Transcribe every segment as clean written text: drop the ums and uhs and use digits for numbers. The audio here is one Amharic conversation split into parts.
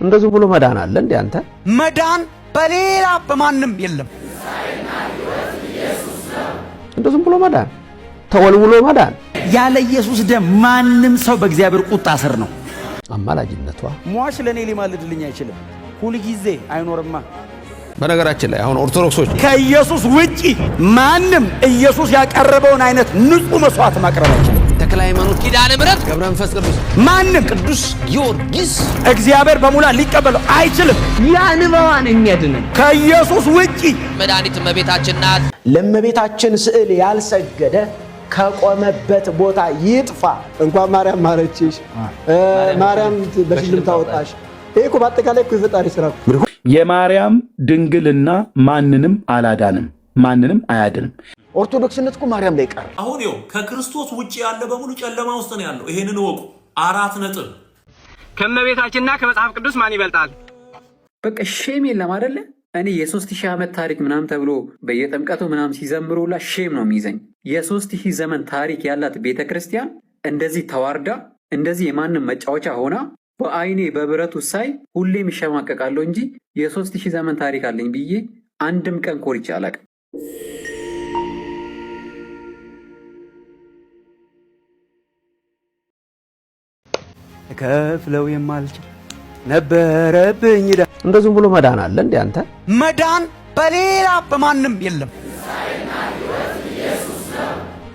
እንደዚህ ብሎ መዳን አለ እንዴ? አንተ መዳን በሌላ በማንም የለም። እንደዚህ ብሎ መዳን ተወልውሎ መዳን ያለ ኢየሱስ ደም ማንም ሰው በእግዚአብሔር ቁጣ ስር ነው። አማላጅነቷ ሟች ለኔ ሊማልድልኝ አይችልም። ሁሉ ጊዜ አይኖርማ። በነገራችን ላይ አሁን ኦርቶዶክሶች ከኢየሱስ ውጪ ማንም ኢየሱስ ያቀረበውን አይነት ንጹህ መስዋዕት ማቅረብ አይችልም። ተክለ ሃይማኖት፣ ኪዳነ ምሕረት፣ ገብረ መንፈስ ቅዱስ፣ ማንም ቅዱስ ጊዮርጊስ እግዚአብሔር በሙላ ሊቀበለው አይችልም። ያንባዋን የሚያድነን ከኢየሱስ ውጪ መድኃኒት እመቤታችን ናት። ለእመቤታችን ስዕል ያልሰገደ ከቆመበት ቦታ ይጥፋ። እንኳን ማርያም ማረችሽ፣ ማርያም በሽልም ታወጣሽ። ይሄ እኮ በአጠቃላይ እኮ የፈጣሪ ስራ። የማርያም ድንግልና ማንንም አላዳንም፣ ማንንም አያድንም። ኦርቶዶክስነት እኮ ማርያም ላይ ቀር። አሁን ይኸው ከክርስቶስ ውጪ ያለ በሙሉ ጨለማ ውስጥ ነው ያለው። ይሄንን ወቁ። 4 ነጥብ። ከእመቤታችንና ከመጽሐፍ ቅዱስ ማን ይበልጣል? በቃ ሼም የለም አይደለ? እኔ የ3000 ዓመት ታሪክ ምናምን ተብሎ በየጥምቀቱ ምናምን ሲዘምሩላ ሼም ነው የሚይዘኝ። የ3000 ዘመን ታሪክ ያላት ቤተክርስቲያን እንደዚህ ተዋርዳ እንደዚህ የማንም መጫወቻ ሆና በአይኔ በብረቱ ሳይ ሁሌም ይሸማቀቃለሁ እንጂ የ3000 ዘመን ታሪክ አለኝ ብዬ አንድም ቀን ኮርቼ አላውቅም። ከፍለው የማልችል ነበረብኝ። እንደዚህ ብሎ መዳን አለ እንዴ? አንተ መዳን በሌላ በማንም የለም።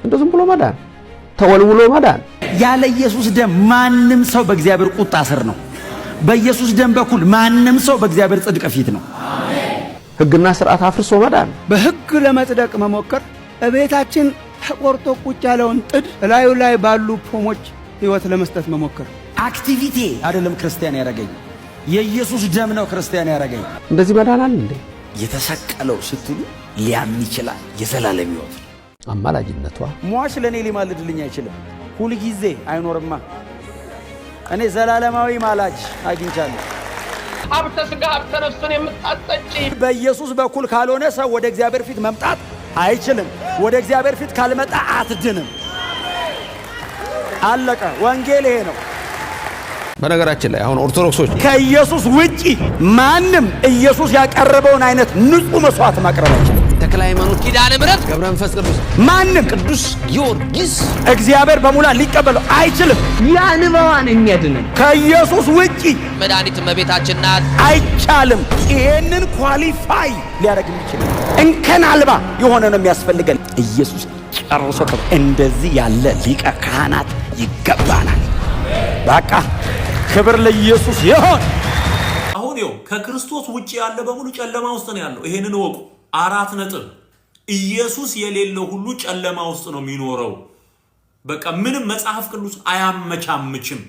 እንደዚህ ብሎ መዳን ተወልውሎ መዳን ያለ ኢየሱስ ደም ማንም ሰው በእግዚአብሔር ቁጣ ስር ነው። በኢየሱስ ደም በኩል ማንም ሰው በእግዚአብሔር ጽድቅ ፊት ነው። ሕግና ስርዓት አፍርሶ መዳን። በሕግ ለመጽደቅ መሞከር እቤታችን ተቆርጦ ቁጭ ያለውን ጥድ ላዩ ላይ ባሉ ፖሞች ሕይወት ለመስጠት መሞከር አክቲቪቲ አይደለም ክርስቲያን ያደረገኝ፣ የኢየሱስ ደም ነው ክርስቲያን ያደረገኝ። እንደዚህ መዳን አለ እንዴ? የተሰቀለው ስትሉ ሊያምን ይችላል። የዘላለም ሕይወት አማላጅነቷ ሟች ለኔ ሊማልድልኝ አይችልም። ሁሉ ጊዜ አይኖርማ። እኔ ዘላለማዊ ማላጅ አግኝቻለሁ። ሀብተ ሥጋ ሀብተ ነፍስን የምታጠጪ በኢየሱስ በኩል ካልሆነ ሰው ወደ እግዚአብሔር ፊት መምጣት አይችልም። ወደ እግዚአብሔር ፊት ካልመጣ አትድንም። አለቀ። ወንጌል ይሄ ነው። በነገራችን ላይ አሁን ኦርቶዶክሶች ከኢየሱስ ውጪ ማንም ኢየሱስ ያቀረበውን አይነት ንጹህ መስዋዕት ማቅረብ አይችልም። ተክለ ሃይማኖት፣ ኪዳነ ምሕረት፣ ገብረ መንፈስ ቅዱስ፣ ማንም ቅዱስ ጊዮርጊስ እግዚአብሔር በሙላ ሊቀበለው አይችልም። ያንባዋን የሚያድነን ከኢየሱስ ውጪ መድኃኒት እመቤታችን ናት። አይቻልም። ይሄንን ኳሊፋይ ሊያደርግ የሚችል እንከን አልባ የሆነ ነው የሚያስፈልገን። ኢየሱስ ጨርሶ እንደዚህ ያለ ሊቀ ካህናት ይገባናል። በቃ ክብር ለኢየሱስ ይሁን። አሁን ይኸው ከክርስቶስ ውጪ ያለ በሙሉ ጨለማ ውስጥ ነው ያለው። ይሄንን ወቁ። 4 ነጥብ። ኢየሱስ የሌለው ሁሉ ጨለማ ውስጥ ነው የሚኖረው። በቃ ምንም መጽሐፍ ቅዱስ አያመቻምችም።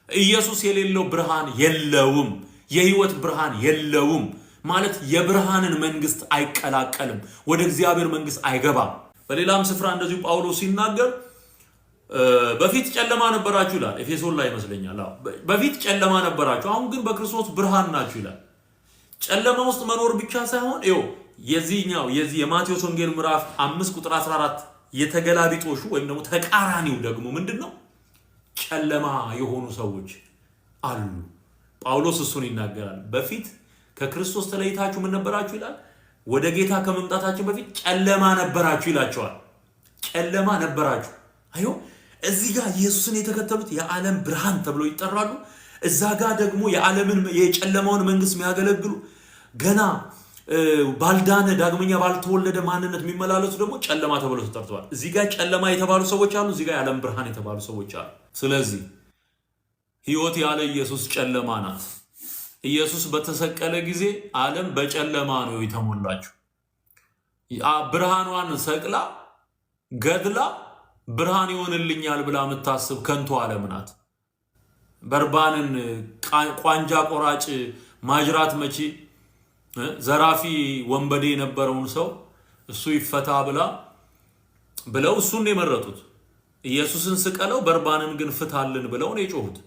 ኢየሱስ የሌለው ብርሃን የለውም። የህይወት ብርሃን የለውም ማለት የብርሃንን መንግስት አይቀላቀልም። ወደ እግዚአብሔር መንግስት አይገባም። በሌላም ስፍራ እንደዚሁ ጳውሎስ ሲናገር በፊት ጨለማ ነበራችሁ ይላል። ኤፌሶን ላይ ይመስለኛል። በፊት ጨለማ ነበራችሁ፣ አሁን ግን በክርስቶስ ብርሃን ናችሁ ይላል። ጨለማ ውስጥ መኖር ብቻ ሳይሆን የዚህ የማቴዎስ ወንጌል ምዕራፍ 5 ቁጥር 14 የተገላቢጦሹ ወይም ደግሞ ተቃራኒው ደግሞ ምንድነው? ጨለማ የሆኑ ሰዎች አሉ። ጳውሎስ እሱን ይናገራል። በፊት ከክርስቶስ ተለይታችሁ ምን ነበራችሁ ይላል? ወደ ጌታ ከመምጣታችን በፊት ጨለማ ነበራችሁ ይላቸዋል። ጨለማ ነበራችሁ። እዚህ ጋር ኢየሱስን የተከተሉት የዓለም ብርሃን ተብለው ይጠራሉ። እዛ ጋር ደግሞ የጨለማውን መንግስት የሚያገለግሉ ገና ባልዳነ ዳግመኛ ባልተወለደ ማንነት የሚመላለሱ ደግሞ ጨለማ ተብለው ተጠርተዋል። እዚህ ጋር ጨለማ የተባሉ ሰዎች አሉ፣ እዚህ ጋር የዓለም ብርሃን የተባሉ ሰዎች አሉ። ስለዚህ ሕይወት ያለ ኢየሱስ ጨለማ ናት። ኢየሱስ በተሰቀለ ጊዜ ዓለም በጨለማ ነው የተሞላችው። ብርሃኗን ሰቅላ ገድላ ብርሃን ይሆንልኛል ብላ የምታስብ ከንቱ ዓለም ናት። በርባንን ቋንጃ ቆራጭ ማጅራት መቺ ዘራፊ ወንበዴ የነበረውን ሰው እሱ ይፈታ ብለው እሱን የመረጡት። ኢየሱስን ስቀለው በርባንን ግን ፍታልን ብለው ነው የጮሁት።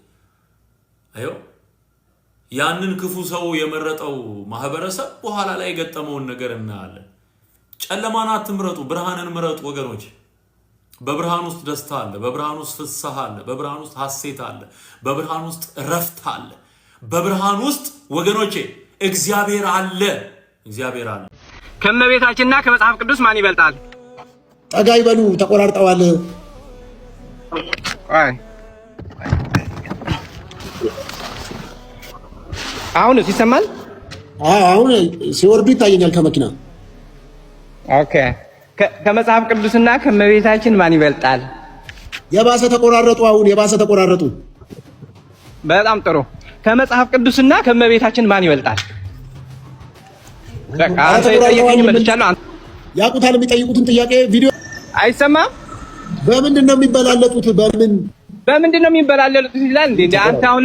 ያንን ክፉ ሰው የመረጠው ማህበረሰብ በኋላ ላይ የገጠመውን ነገር እናያለን። ጨለማን አትምረጡ፣ ብርሃንን ምረጡ ወገኖች። በብርሃን ውስጥ ደስታ አለ፣ በብርሃን ውስጥ ፍስሐ አለ፣ በብርሃን ውስጥ ሐሴት አለ፣ በብርሃን ውስጥ ረፍት አለ፣ በብርሃን ውስጥ ወገኖቼ እግዚአብሔር አለ። እግዚአብሔር አለ። ከእመቤታችንና ከመጽሐፍ ቅዱስ ማን ይበልጣል? ጠጋ ይበሉ፣ ተቆራርጠዋል። አሁን ይሰማል? አሁን ሲወርዱ ይታየኛል ከመኪና። ኦኬ። ከመጽሐፍ ቅዱስና ከእመቤታችን ማን ይበልጣል? የባሰ ተቆራረጡ። አሁን የባሰ ተቆራረጡ። በጣም ጥሩ። ከመጽሐፍ ቅዱስና ከእመቤታችን ማን ይበልጣል? በቃ አንተ የጠየቀኝ መልቻለሁ። ያቁታል የሚጠይቁትን ጥያቄ ቪዲዮ አይሰማም? በምንድን ነው የሚበላለጡት? በምንድን ነው የሚበላለጡት ይላል እንዴ? አንተ አሁን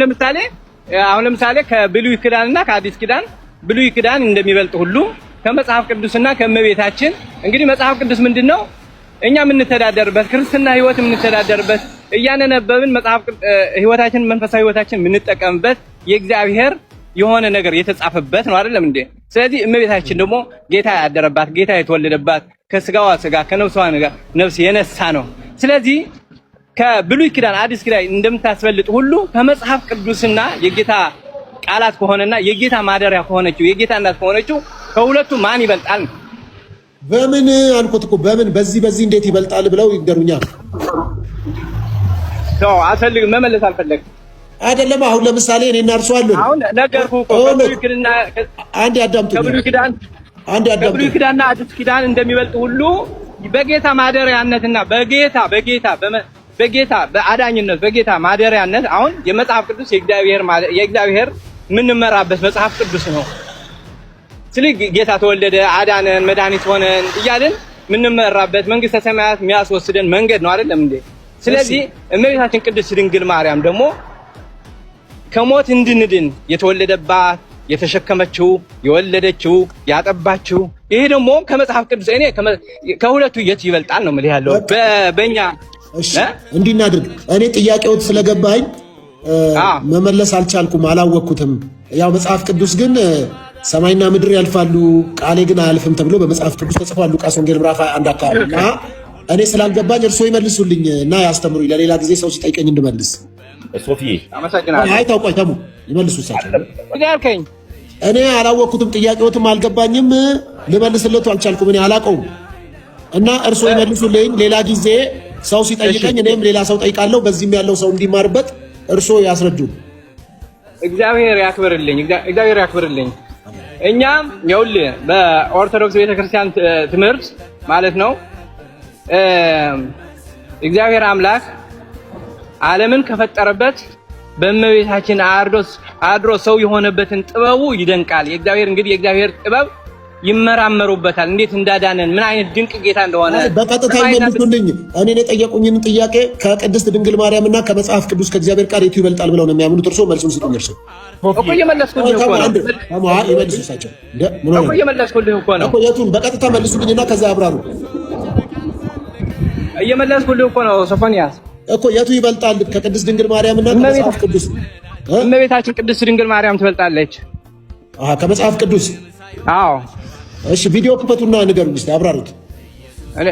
ለምሳሌ ከብሉይ ኪዳንና ከአዲስ ኪዳን ብሉይ ኪዳን እንደሚበልጥ ሁሉ ከመጽሐፍ ቅዱስና ከእመቤታችን እንግዲህ መጽሐፍ ቅዱስ ምንድነው? እኛ የምንተዳደርበት ክርስትና ህይወት የምንተዳደርበት እያነበብን መጽሐፍ ህይወታችን መንፈሳዊ ህይወታችን የምንጠቀምበት የእግዚአብሔር የሆነ ነገር የተጻፈበት ነው አይደለም እንዴ? ስለዚህ እመቤታችን ደግሞ ጌታ ያደረባት ጌታ የተወለደባት ከስጋዋ ስጋ ከነፍሷ ነፍስ የነሳ ነው። ስለዚህ ከብሉይ ኪዳን አዲስ ኪዳን እንደምታስበልጥ ሁሉ ከመጽሐፍ ቅዱስና የጌታ ቃላት ከሆነና የጌታ ማደሪያ ከሆነችው የጌታ እናት ከሆነችው ከሁለቱ ማን ይበልጣል? በምን አልኩት እኮ በምን በዚህ እንዴት ይበልጣል ብለው ይገሩኛል። አልፈልግም መመለስ አልፈለግም አይደለም። አሁን ለምሳሌ እኔና እርሱ አለን። አሁን ነገርኩህ እኮ ከብሉይ ኪዳንና አንድ ያዳምጡ። ከብሉይ ኪዳንና አዲስ ኪዳን እንደሚበልጥ ሁሉ በጌታ ማደሪያነትና በጌታ በአዳኝነት በጌታ ማደሪያነት አሁን የመጽሐፍ ቅዱስ የእግዚአብሔር የምንመራበት መጽሐፍ ቅዱስ ነው። ስለዚህ ጌታ ተወለደ፣ አዳነን፣ መድኃኒት ሆነን እያልን የምንመራበት መንግስተ ሰማያት የሚያስወስደን መንገድ ነው አይደለም እንዴ? ስለዚህ እመቤታችን ቅድስት ድንግል ማርያም ደግሞ ከሞት እንድንድን የተወለደባት የተሸከመችው የወለደችው ያጠባችው ይሄ ደግሞ ከመጽሐፍ ቅዱስ እኔ ከሁለቱ የት ይበልጣል ነው ማለት ያለው በእኛ እሺ እንዲናድርግ እኔ ጥያቄዎት ስለገባኝ መመለስ አልቻልኩም፣ አላወቅኩትም። ያው መጽሐፍ ቅዱስ ግን ሰማይና ምድር ያልፋሉ ቃሌ ግን አያልፍም ተብሎ በመጽሐፍ ቅዱስ ተጽፏል። ሉቃስ ወንጌል ምዕራፍ 1 አካባቢና እኔ ስላልገባኝ እርስዎ ይመልሱልኝ እና ያስተምሩኝ፣ ለሌላ ጊዜ ሰው ሲጠይቀኝ እንድመልስ። ሶፊዬ አመሰግናለሁ። አይ ታውቋይ ተሙ ይመልሱ እሳቸው። ያልከኝ እኔ አላወቅኩትም፣ ጥያቄዎትም አልገባኝም፣ ልመልስለቱ አልቻልኩም፣ እኔ አላውቀውም እና እርስዎ ይመልሱልኝ። ሌላ ጊዜ ሰው ሲጠይቀኝ እኔም ሌላ ሰው ጠይቃለሁ፣ በዚህም ያለው ሰው እንዲማርበት እርስዎ ያስረዱን። እግዚአብሔር ያክብርልኝ። እኛም ይኸውልህ በኦርቶዶክስ ቤተክርስቲያን ትምህርት ማለት ነው እግዚአብሔር አምላክ ዓለምን ከፈጠረበት በእመቤታችን አድሮ ሰው የሆነበትን ጥበቡ ይደንቃል። የእግዚአብሔር ጥበብ ይመራመሩበታል። እንዴት እንዳዳነን ምን አይነት ድንቅ ጌታ እንደሆነ በቀጥታ ይመልሱልኝ። እኔን የጠየቁኝን ጥያቄ ከቅድስት ድንግል ማርያምና ከመጽሐፍ ቅዱስ ከእግዚአብሔር ቃል የቱ ይበልጣል ብለው ነው የሚያምኑት? እርሶ መልሱን ስጡኝ። እርሶ እኮ እየመለስኩልህ እኮ ነው። ይመልሱ እሳቸው እኮ እየመለስኩልህ እኮ ነው። የቱን በቀጥታ መልሱልኝና ከዛ ያብራሩ። እየመለስኩልህ እኮ ነው ሶፎንያስ። እኮ የቱ ይበልጣል ከቅድስት ድንግል ማርያምና ከመጽሐፍ ቅዱስ? እመቤታችን ቅድስት ድንግል ማርያም ትበልጣለች። ከመጽሐፍ ቅዱስ? አዎ። እሺ ቪዲዮ ክፈቱና ንገሩኝ እስቲ አብራሩት።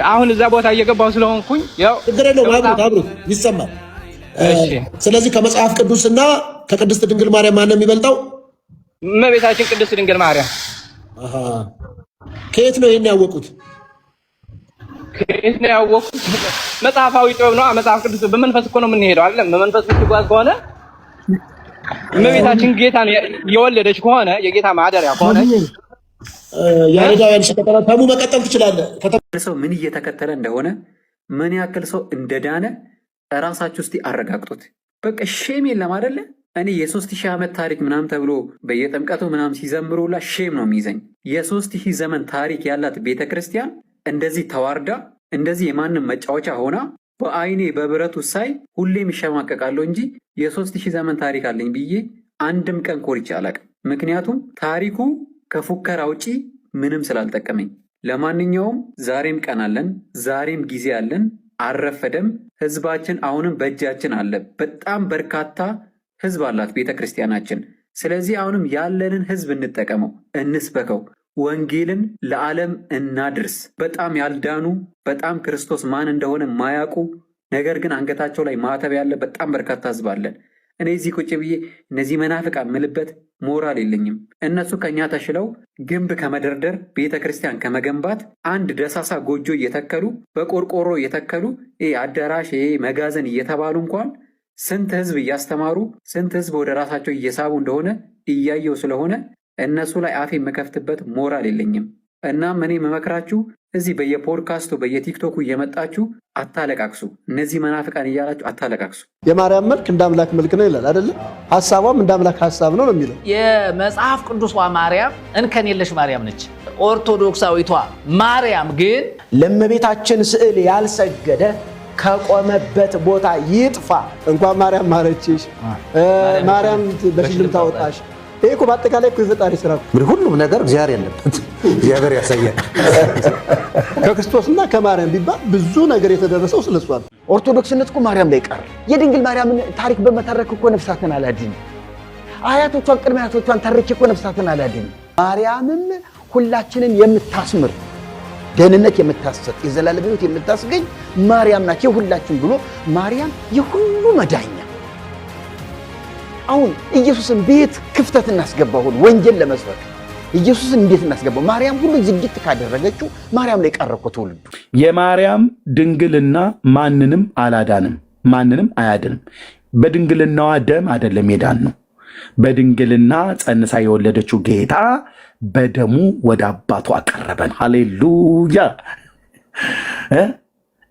አሁን እዛ ቦታ እየገባሁ ስለሆንኩኝ ያው ችግር የለውም አብሩት ይሰማል። እሺ ስለዚህ ከመጽሐፍ ቅዱስና ከቅድስት ድንግል ማርያም ማን ነው የሚበልጠው? እመቤታችን ቅድስት ድንግል ማርያም። ከየት ነው ይሄን ያወቁት? ከየት ነው ያወቁት? መጽሐፋዊ ጥበብ ነው። መጽሐፍ ቅዱስ በመንፈስ እኮ ነው የምንሄደው አይደለም? በመንፈስ ብትጓዝ ከሆነ እመቤታችን ጌታን የወለደች ከሆነ የጌታ ማደሪያ ከሆነ ያሬዳውያን ሸቀጠራ ተሙ መቀጠል ትችላለህ። ሰው ምን እየተከተለ እንደሆነ ምን ያክል ሰው እንደዳነ እራሳችሁ እስቲ አረጋግጡት። በቃ ሼም የለም አይደለ? እኔ የ3000 ዓመት ታሪክ ምናምን ተብሎ በየጥምቀቱ ምናምን ሲዘምሩላ ሼም ነው የሚይዘኝ። የ3000 ዘመን ታሪክ ያላት ቤተክርስቲያን እንደዚህ ተዋርዳ እንደዚህ የማንም መጫወቻ ሆና በአይኔ በብረቱ ሳይ ሁሌም ይሸማቀቃለሁ እንጂ የ3000 ዘመን ታሪክ አለኝ ብዬ አንድም ቀን ኮርቼ አላውቅም። ምክንያቱም ታሪኩ ከፉከራ ውጪ ምንም ስላልጠቀመኝ። ለማንኛውም ዛሬም ቀን አለን፣ ዛሬም ጊዜ አለን፣ አልረፈደም። ህዝባችን አሁንም በእጃችን አለ። በጣም በርካታ ህዝብ አላት ቤተ ክርስቲያናችን። ስለዚህ አሁንም ያለንን ህዝብ እንጠቀመው፣ እንስበከው፣ ወንጌልን ለዓለም እናድርስ። በጣም ያልዳኑ በጣም ክርስቶስ ማን እንደሆነ ማያውቁ ነገር ግን አንገታቸው ላይ ማተብ ያለ በጣም በርካታ ህዝብ አለን። እኔ እዚህ ቁጭ ብዬ እነዚህ መናፍቃን ምልበት ሞራል የለኝም። እነሱ ከኛ ተሽለው ግንብ ከመደርደር ቤተ ክርስቲያን ከመገንባት አንድ ደሳሳ ጎጆ እየተከሉ በቆርቆሮ እየተከሉ አዳራሽ መጋዘን እየተባሉ እንኳን ስንት ህዝብ እያስተማሩ ስንት ህዝብ ወደ ራሳቸው እየሳቡ እንደሆነ እያየው ስለሆነ እነሱ ላይ አፌ የምከፍትበት ሞራል የለኝም። እናም እኔ የምመክራችሁ እዚህ በየፖድካስቱ በየቲክቶኩ እየመጣችሁ አታለቃቅሱ። እነዚህ መናፍቃን እያላችሁ አታለቃቅሱ። የማርያም መልክ እንደ አምላክ መልክ ነው ይላል አይደለ? ሐሳቧም እንደ አምላክ ሐሳብ ነው የሚለው። የመጽሐፍ ቅዱሷ ማርያም እንከን የለሽ ማርያም ነች። ኦርቶዶክሳዊቷ ማርያም ግን ለእመቤታችን ስዕል ያልሰገደ ከቆመበት ቦታ ይጥፋ። እንኳን ማርያም ማረችሽ፣ ማርያም በሽልም ታወጣሽ። ይሄ እኮ በአጠቃላይ እኮ የፈጣሪ ስራ እንግዲህ ሁሉም ነገር እግዚአብሔር ያለበት እግዚአብሔር ያሳያል። ከክርስቶስና ከማርያም ቢባል ብዙ ነገር የተደረሰው ስለሷ ነው። ኦርቶዶክስነት እኮ ማርያም ላይ ቀር። የድንግል ማርያምን ታሪክ በመተረክ እኮ ነፍሳትን አላድን። አያቶቿን ቅድመ አያቶቿን ተርኬ እኮ ነፍሳትን አላድን። ማርያምም ሁላችንን የምታስምር ደህንነት የምታሰጥ የዘላለም ሕይወት የምታስገኝ ማርያም ናት የሁላችን ብሎ ማርያም የሁሉ መዳኛ። አሁን ኢየሱስን ቤት ክፍተት እናስገባው ሁሉ ወንጌል ለመስበክ ኢየሱስን እንዴት እናስገባው? ማርያም ሁሉ ዝግት ካደረገችው ማርያም ላይ ቀረኮ ትውልዱ። የማርያም ድንግልና ማንንም አላዳንም፣ ማንንም አያድንም። በድንግልናዋ ደም አይደለም የዳን ነው። በድንግልና ጸንሳ የወለደችው ጌታ በደሙ ወደ አባቱ አቀረበን። ሃሌሉያ።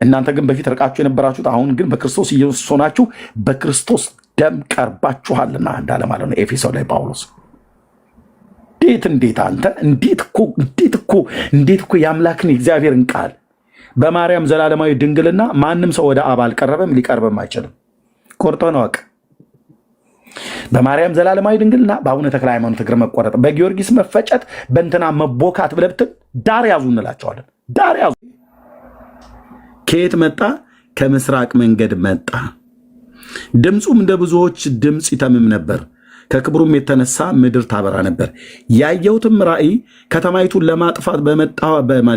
እናንተ ግን በፊት ርቃችሁ የነበራችሁት አሁን ግን በክርስቶስ ኢየሱስ ሆናችሁ በክርስቶስ ደም ቀርባችኋልና እንዳለ ማለት ነው ኤፌሶን ላይ ጳውሎስ። እንዴት አንተ እንዴት እኮ የአምላክን የእግዚአብሔርን ቃል በማርያም ዘላለማዊ ድንግልና ማንም ሰው ወደ አብ አልቀረበም፣ ሊቀርብም አይችልም። ቆርጠን ወቅ በማርያም ዘላለማዊ ድንግልና በአቡነ ተክለ ሃይማኖት እግር መቆረጥ፣ በጊዮርጊስ መፈጨት፣ በእንትና መቦካት ብለብትን ዳር ያዙ እንላቸዋለን። ዳር ያዙ። ከየት መጣ? ከምስራቅ መንገድ መጣ። ድምፁም እንደ ብዙዎች ድምፅ ይተምም ነበር፣ ከክብሩም የተነሳ ምድር ታበራ ነበር። ያየሁትም ራእይ ከተማይቱን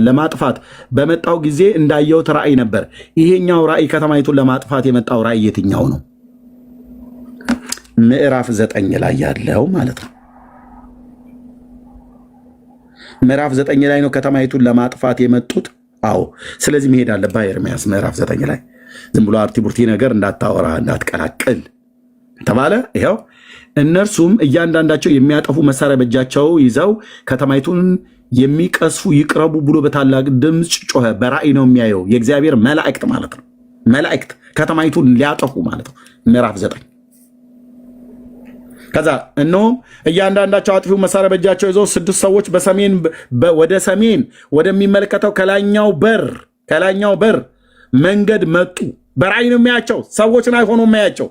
ለማጥፋት በመጣው ጊዜ እንዳየሁት ራእይ ነበር። ይሄኛው ራእይ ከተማይቱን ለማጥፋት የመጣው ራእይ የትኛው ነው? ምዕራፍ 9 ላይ ያለው ማለት ነው። ምዕራፍ 9 ላይ ነው ከተማይቱን ለማጥፋት የመጡት። አዎ፣ ስለዚህ መሄድ አለብህ ኤርምያስ ምዕራፍ 9 ላይ። ዝም ብሎ አርቲቡርቲ ነገር እንዳታወራ እንዳትቀላቅል ተባለ። ይኸው እነርሱም እያንዳንዳቸው የሚያጠፉ መሳሪያ በእጃቸው ይዘው ከተማይቱን የሚቀስፉ ይቅረቡ ብሎ በታላቅ ድምፅ ጮኸ። በራእይ ነው የሚያየው፣ የእግዚአብሔር መላእክት ማለት ነው። መላእክት ከተማይቱን ሊያጠፉ ማለት ነው። ምዕራፍ 9 ከዛ እነሆም እያንዳንዳቸው አጥፊው መሳሪያ በእጃቸው ይዘው 6 ሰዎች ወደ ሰሜን ወደሚመለከተው ከላይኛው በር መንገድ መጡ። በራእይ ነው የሚያቸው፣ ሰዎችን አይሆኑ የሚያቸው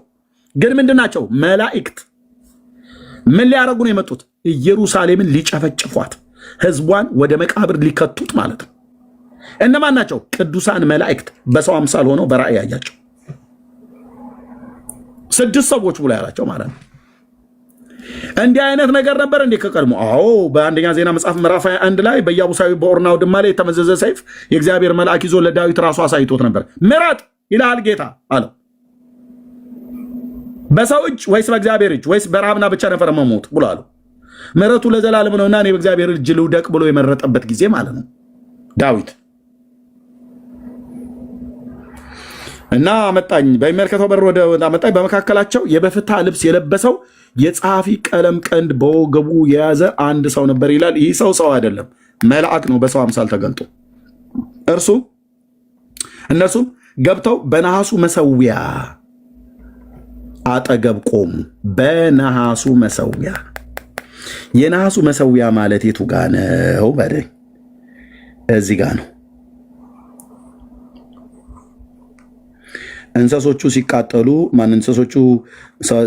ግን ምንድን ናቸው? መላእክት። ምን ሊያደርጉ ነው የመጡት? ኢየሩሳሌምን ሊጨፈጭፏት፣ ህዝቧን ወደ መቃብር ሊከቱት ማለት ነው። እነማን ናቸው? ቅዱሳን መላእክት በሰው አምሳል ሆነው በራእይ ያያቸው 6 ሰዎች ብሎ ያላቸው ማለት ነው። እንዲህ አይነት ነገር ነበር እንዴ ከቀድሞ? አዎ፣ በአንደኛ ዜና መጽሐፍ ምዕራፍ 21 ላይ በኢያቡሳዊ በኦርናው ድማ ላይ የተመዘዘ ሰይፍ የእግዚአብሔር መልአክ ይዞ ለዳዊት ራሱ አሳይቶት ነበር። ምረጥ ይልሃል ጌታ አለው። በሰው እጅ ወይስ በእግዚአብሔር እጅ ወይስ በረሃብና ብቻ ነፈር መሞት ብሎ አለው። ምረቱ ለዘላለም ነውና እኔ በእግዚአብሔር እጅ ልውደቅ ብሎ የመረጠበት ጊዜ ማለት ነው ዳዊት። እና አመጣኝ በሚመለከተው በር ወደ አመጣኝ። በመካከላቸው የበፍታ ልብስ የለበሰው የጸሐፊ ቀለም ቀንድ በወገቡ የያዘ አንድ ሰው ነበር ይላል። ይህ ሰው አይደለም፣ መልአክ ነው በሰው አምሳል ተገልጦ። እነርሱም ገብተው በነሐሱ መሰዊያ አጠገብ ቆሙ። በነሐሱ መሰዊያ። የነሐሱ መሰዊያ ማለት የቱ ጋ ነው በለኝ? እዚህ ጋ ነው። እንሰሶቹ ሲቃጠሉ እንሰሶቹ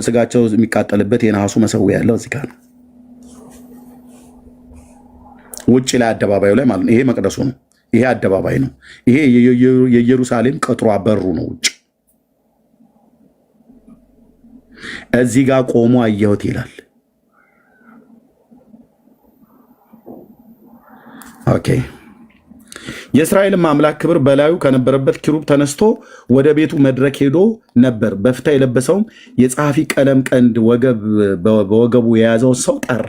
ስጋቸው የሚቃጠልበት የነሐሱ መሰዊያ ያለው እዚህ ጋር ነው። ውጭ ላይ አደባባዩ ላይ ማለት ነው። ይሄ መቅደሱ ነው። ይሄ አደባባይ ነው። ይሄ የኢየሩሳሌም ቅጥሯ በሩ ነው። ውጭ እዚህ ጋር ቆሞ አየሁት ይላል። ኦኬ። የእስራኤልም አምላክ ክብር በላዩ ከነበረበት ኪሩብ ተነስቶ ወደ ቤቱ መድረክ ሄዶ ነበር። በፍታ የለበሰውም የጸሐፊ ቀለም ቀንድ በወገቡ የያዘው ሰው ጠራ።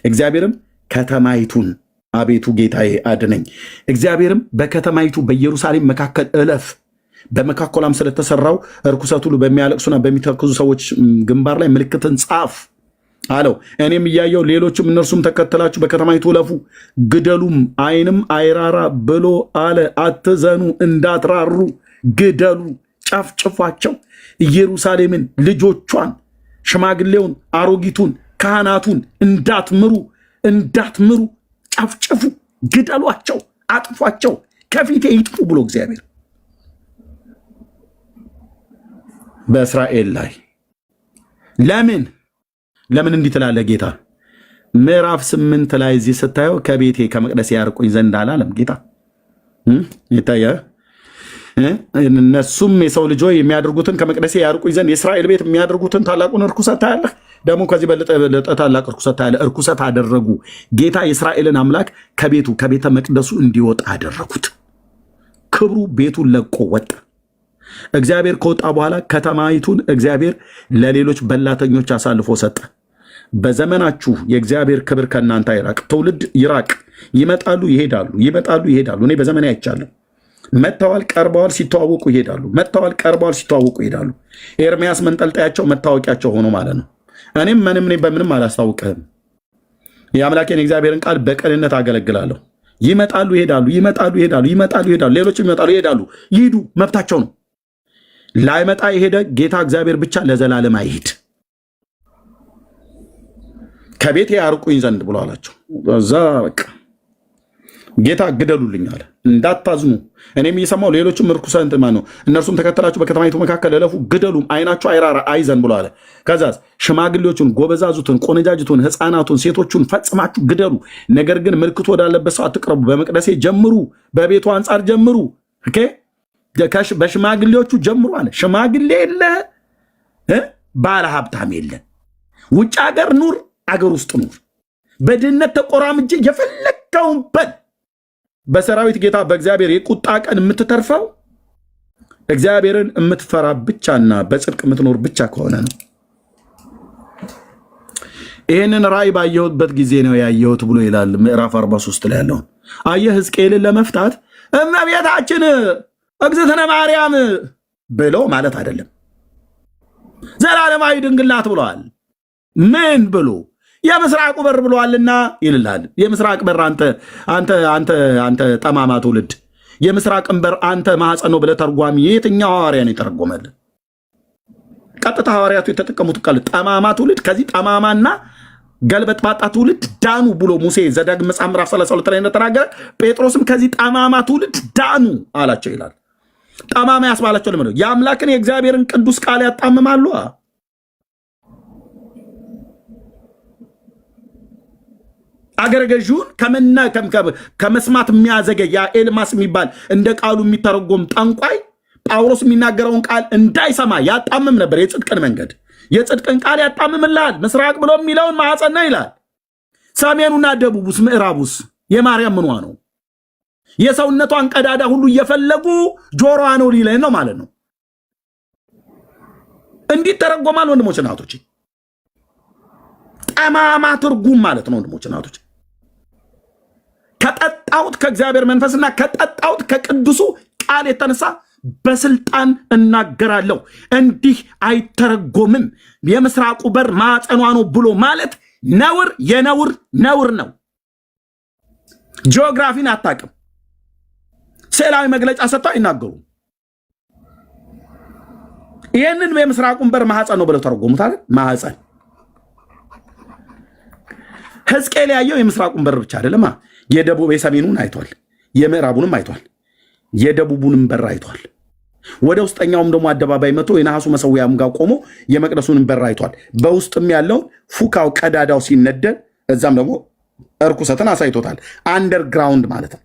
እግዚአብሔርም ከተማይቱን አቤቱ ጌታዬ አድነኝ፣ እግዚአብሔርም በከተማይቱ በኢየሩሳሌም መካከል እለፍ፣ በመካከሏም ስለተሰራው እርኩሰት ሁሉ በሚያለቅሱና በሚተክዙ ሰዎች ግንባር ላይ ምልክትን ጻፍ አለው። እኔም እያየው ሌሎችም እነርሱም ተከተላችሁ በከተማይቱ እለፉ፣ ግደሉም፣ ዓይንም አይራራ ብሎ አለ። አትዘኑ፣ እንዳትራሩ፣ ግደሉ፣ ጨፍጭፏቸው። ኢየሩሳሌምን፣ ልጆቿን፣ ሽማግሌውን፣ አሮጊቱን፣ ካህናቱን እንዳትምሩ፣ ጨፍጭፉ፣ ግደሏቸው፣ አጥፏቸው፣ ከፊቴ ይጥፉ ብሎ እግዚአብሔር በእስራኤል ላይ ለምን እንዲህ ትላለህ ጌታ? ምዕራፍ 8 ላይ እዚህ ስታየው ከቤቴ ከመቅደስ ያርቁኝ ዘንድ አላለም ጌታ። ይታያል። እነሱም የሰው ልጆች የሚያደርጉትን ከመቅደሴ ያርቁኝ ዘንድ የእስራኤል ቤት የሚያደርጉትን ታላቁን እርኩሰት ታያለህ። ደግሞ ከዚህ በለጠ ታላቅ እርኩሰት ታያለህ። እርኩሰት አደረጉ። ጌታ የእስራኤልን አምላክ ከቤተ መቅደሱ እንዲወጣ አደረጉት። ክብሩ ቤቱን ለቆ ወጣ። እግዚአብሔር ከወጣ በኋላ ከተማይቱን እግዚአብሔር ለሌሎች በላተኞች አሳልፎ ሰጠ። በዘመናችሁ የእግዚአብሔር ክብር ከእናንተ አይራቅ። ትውልድ ይራቅ። ይመጣሉ ይሄዳሉ፣ ይመጣሉ ይሄዳሉ። እኔ በዘመኔ አይቻለሁ። መጥተዋል፣ ቀርበዋል፣ ሲተዋወቁ ይሄዳሉ። መጥተዋል፣ ቀርበዋል፣ ሲተዋወቁ ይሄዳሉ። ኤርሚያስ መንጠልጠያቸው መታወቂያቸው ሆኖ ማለት ነው። እኔም በምንም አላስታውቅህም። የአምላኬን የእግዚአብሔርን ቃል በቅንነት አገለግላለሁ። ይመጣሉ ይሄዳሉ፣ ይመጣሉ ይሄዳሉ፣ ይመጣሉ ይሄዳሉ። ሌሎችም ይመጣሉ ይሄዳሉ። ይሂዱ፣ መብታቸው ነው። ላይመጣ የሄደ ጌታ እግዚአብሔር ብቻ ለዘላለም አይሂድ። ከቤቴ ያርቁኝ ዘንድ ብሎ አላቸው። እዛ በቃ ጌታ ግደሉልኝ አለ። እንዳታዝኑ እኔም እየሰማሁ ሌሎችም ርኩሰት ነው። እነርሱም ተከተላችሁ በከተማይቱ መካከል እለፉ፣ ግደሉም፣ ዓይናችሁ አይራራ አይዘን ብሎ አለ። ከዛስ ሽማግሌዎቹን፣ ጎበዛዙትን፣ ቆነጃጅቱን፣ ሕፃናቱን፣ ሴቶቹን ፈጽማችሁ ግደሉ። ነገር ግን ምልክቱ ወዳለበት ሰው አትቅረቡ። በመቅደሴ ጀምሩ፣ በቤቱ አንጻር ጀምሩ። በሽማግሌዎቹ ጀምሩ አለ። ሽማግሌ የለ፣ ባለ ሀብታም የለ፣ ውጭ ሀገር ኑር፣ አገር ውስጥ ኑር፣ በድህነት ተቆራምጄ የፈለግከውን በል። በሰራዊት ጌታ በእግዚአብሔር የቁጣ ቀን የምትተርፈው እግዚአብሔርን የምትፈራ ብቻና በጽድቅ የምትኖር ብቻ ከሆነ ነው። ይህንን ራእይ ባየሁበት ጊዜ ነው ያየሁት ብሎ ይላል ምዕራፍ 43 ላይ ያለውን። አየህ፣ ሕዝቅኤልን ለመፍታት እመቤታችን እግዝእትነ ማርያም ብሎ ማለት አይደለም። ዘላለማዊ ድንግል ናት ብለዋል። ምን ብሎ የምስራቁ በር ብለዋልና ይልላል። የምስራቅ በር አንተ ጠማማ ትውልድ፣ የምስራቅን በር አንተ ማኅፀን ነው ብለህ ተርጓሚ የትኛው ሐዋርያ ነው የተረጎመልን? ቀጥታ ሐዋርያቱ የተጠቀሙት ቃል ጠማማ ትውልድ፣ ከዚህ ጠማማና ገልበጥ ባጣ ትውልድ ዳኑ ብሎ ሙሴ ዘዳግም መጽሐፍ ምዕራፍ 32 ላይ እንደተናገረ ጴጥሮስም ከዚህ ጠማማ ትውልድ ዳኑ አላቸው ይላል። ጠማማ ያስባላቸው ለምን ነው? የአምላክን የእግዚአብሔርን ቅዱስ ቃል ያጣምማሉ። አገረ ገዢውን ከመስማት የሚያዘገይ ያ ኤልማስ የሚባል እንደ ቃሉ የሚተረጎም ጠንቋይ ጳውሎስ የሚናገረውን ቃል እንዳይሰማ ያጣምም ነበር። የጽድቅን መንገድ የጽድቅን ቃል ያጣምምላል። ምስራቅ ብሎ የሚለውን ማኅፀን ነው ይላል። ሰሜኑና ደቡቡስ ምዕራቡስ የማርያም ምኗ ነው? የሰውነቷን ቀዳዳ ሁሉ እየፈለጉ ጆሮዋ ነው ሊለን ነው ማለት ነው። እንዲህ ተረጎማል ወንድሞች እናቶች። ጠማማ ትርጉም ማለት ነው ወንድሞች እናቶች። ከጠጣሁት ከእግዚአብሔር መንፈስና ከጠጣሁት ከቅዱሱ ቃል የተነሳ በስልጣን እናገራለሁ። እንዲህ አይተረጎምም። የምስራቁ በር ማኅፀኗ ነው ብሎ ማለት ነውር፣ የነውር ነውር ነው። ጂኦግራፊን አታውቅም። ስዕላዊ መግለጫ ሰጥተው አይናገሩም። ይህንን የምስራቁን በር ማኅፀን ነው ብለው ተረጎሙታል። ማኅፀን ሕዝቅኤል ያየው የምስራቁን በር ብቻ አይደለም፣ የደቡብ የሰሜኑን አይቷል፣ የምዕራቡንም አይቷል፣ የደቡቡንም በር አይቷል። ወደ ውስጠኛውም ደግሞ አደባባይ መጥቶ የነሐሱ መሰዊያም ጋር ቆሞ የመቅደሱንም በር አይቷል። በውስጥም ያለውን ፉካው ቀዳዳው ሲነደል እዛም ደግሞ እርኩሰትን አሳይቶታል። አንደርግራውንድ ማለት ነው።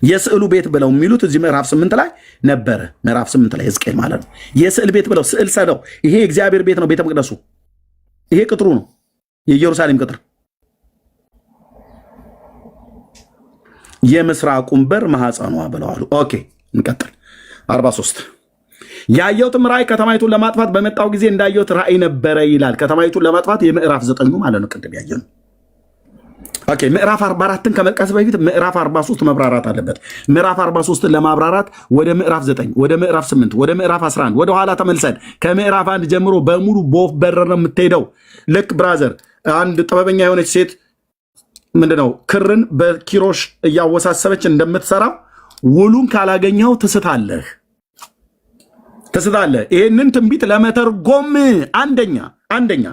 የስዕሉ ቤት ብለው የሚሉት እዚህ ምዕራፍ 8 ላይ ነበረ። ምዕራፍ 8 ላይ ሕዝቅኤል ማለት ነው። የስዕል ቤት ብለው ስዕል ሰደው ይሄ የእግዚአብሔር ቤት ነው፣ ቤተ መቅደሱ ይሄ ቅጥሩ ነው፣ የኢየሩሳሌም ቅጥር። የምስራቁን በር ማኅፀኗ ብለዋሉ። ኦኬ እንቀጥል። 43 ያየሁትም ራእይ ከተማይቱን ለማጥፋት በመጣው ጊዜ እንዳየሁት ራእይ ነበረ ይላል። ከተማይቱን ለማጥፋት የምዕራፍ 9 ማለት ነው። ቅድም ያየነው ኦኬ። ምዕራፍ 44ን ከመጥቀስ በፊት ምዕራፍ 43 መብራራት አለበት። ምዕራፍ 43ን ለማብራራት ወደ ምዕራፍ 9 ወደ ምዕራፍ 8 ወደ ምዕራፍ 11 ወደ ኋላ ተመልሰን ከምዕራፍ 1 ጀምሮ በሙሉ በወፍ በረር ነው የምትሄደው። ልክ ብራዘር አንድ ጥበበኛ የሆነች ሴት ምንድነው ክርን በኪሮሽ እያወሳሰበች እንደምትሰራው ውሉን ካላገኘው ትስታለህ። ይህንን ትንቢት ለመተርጎም አንደኛ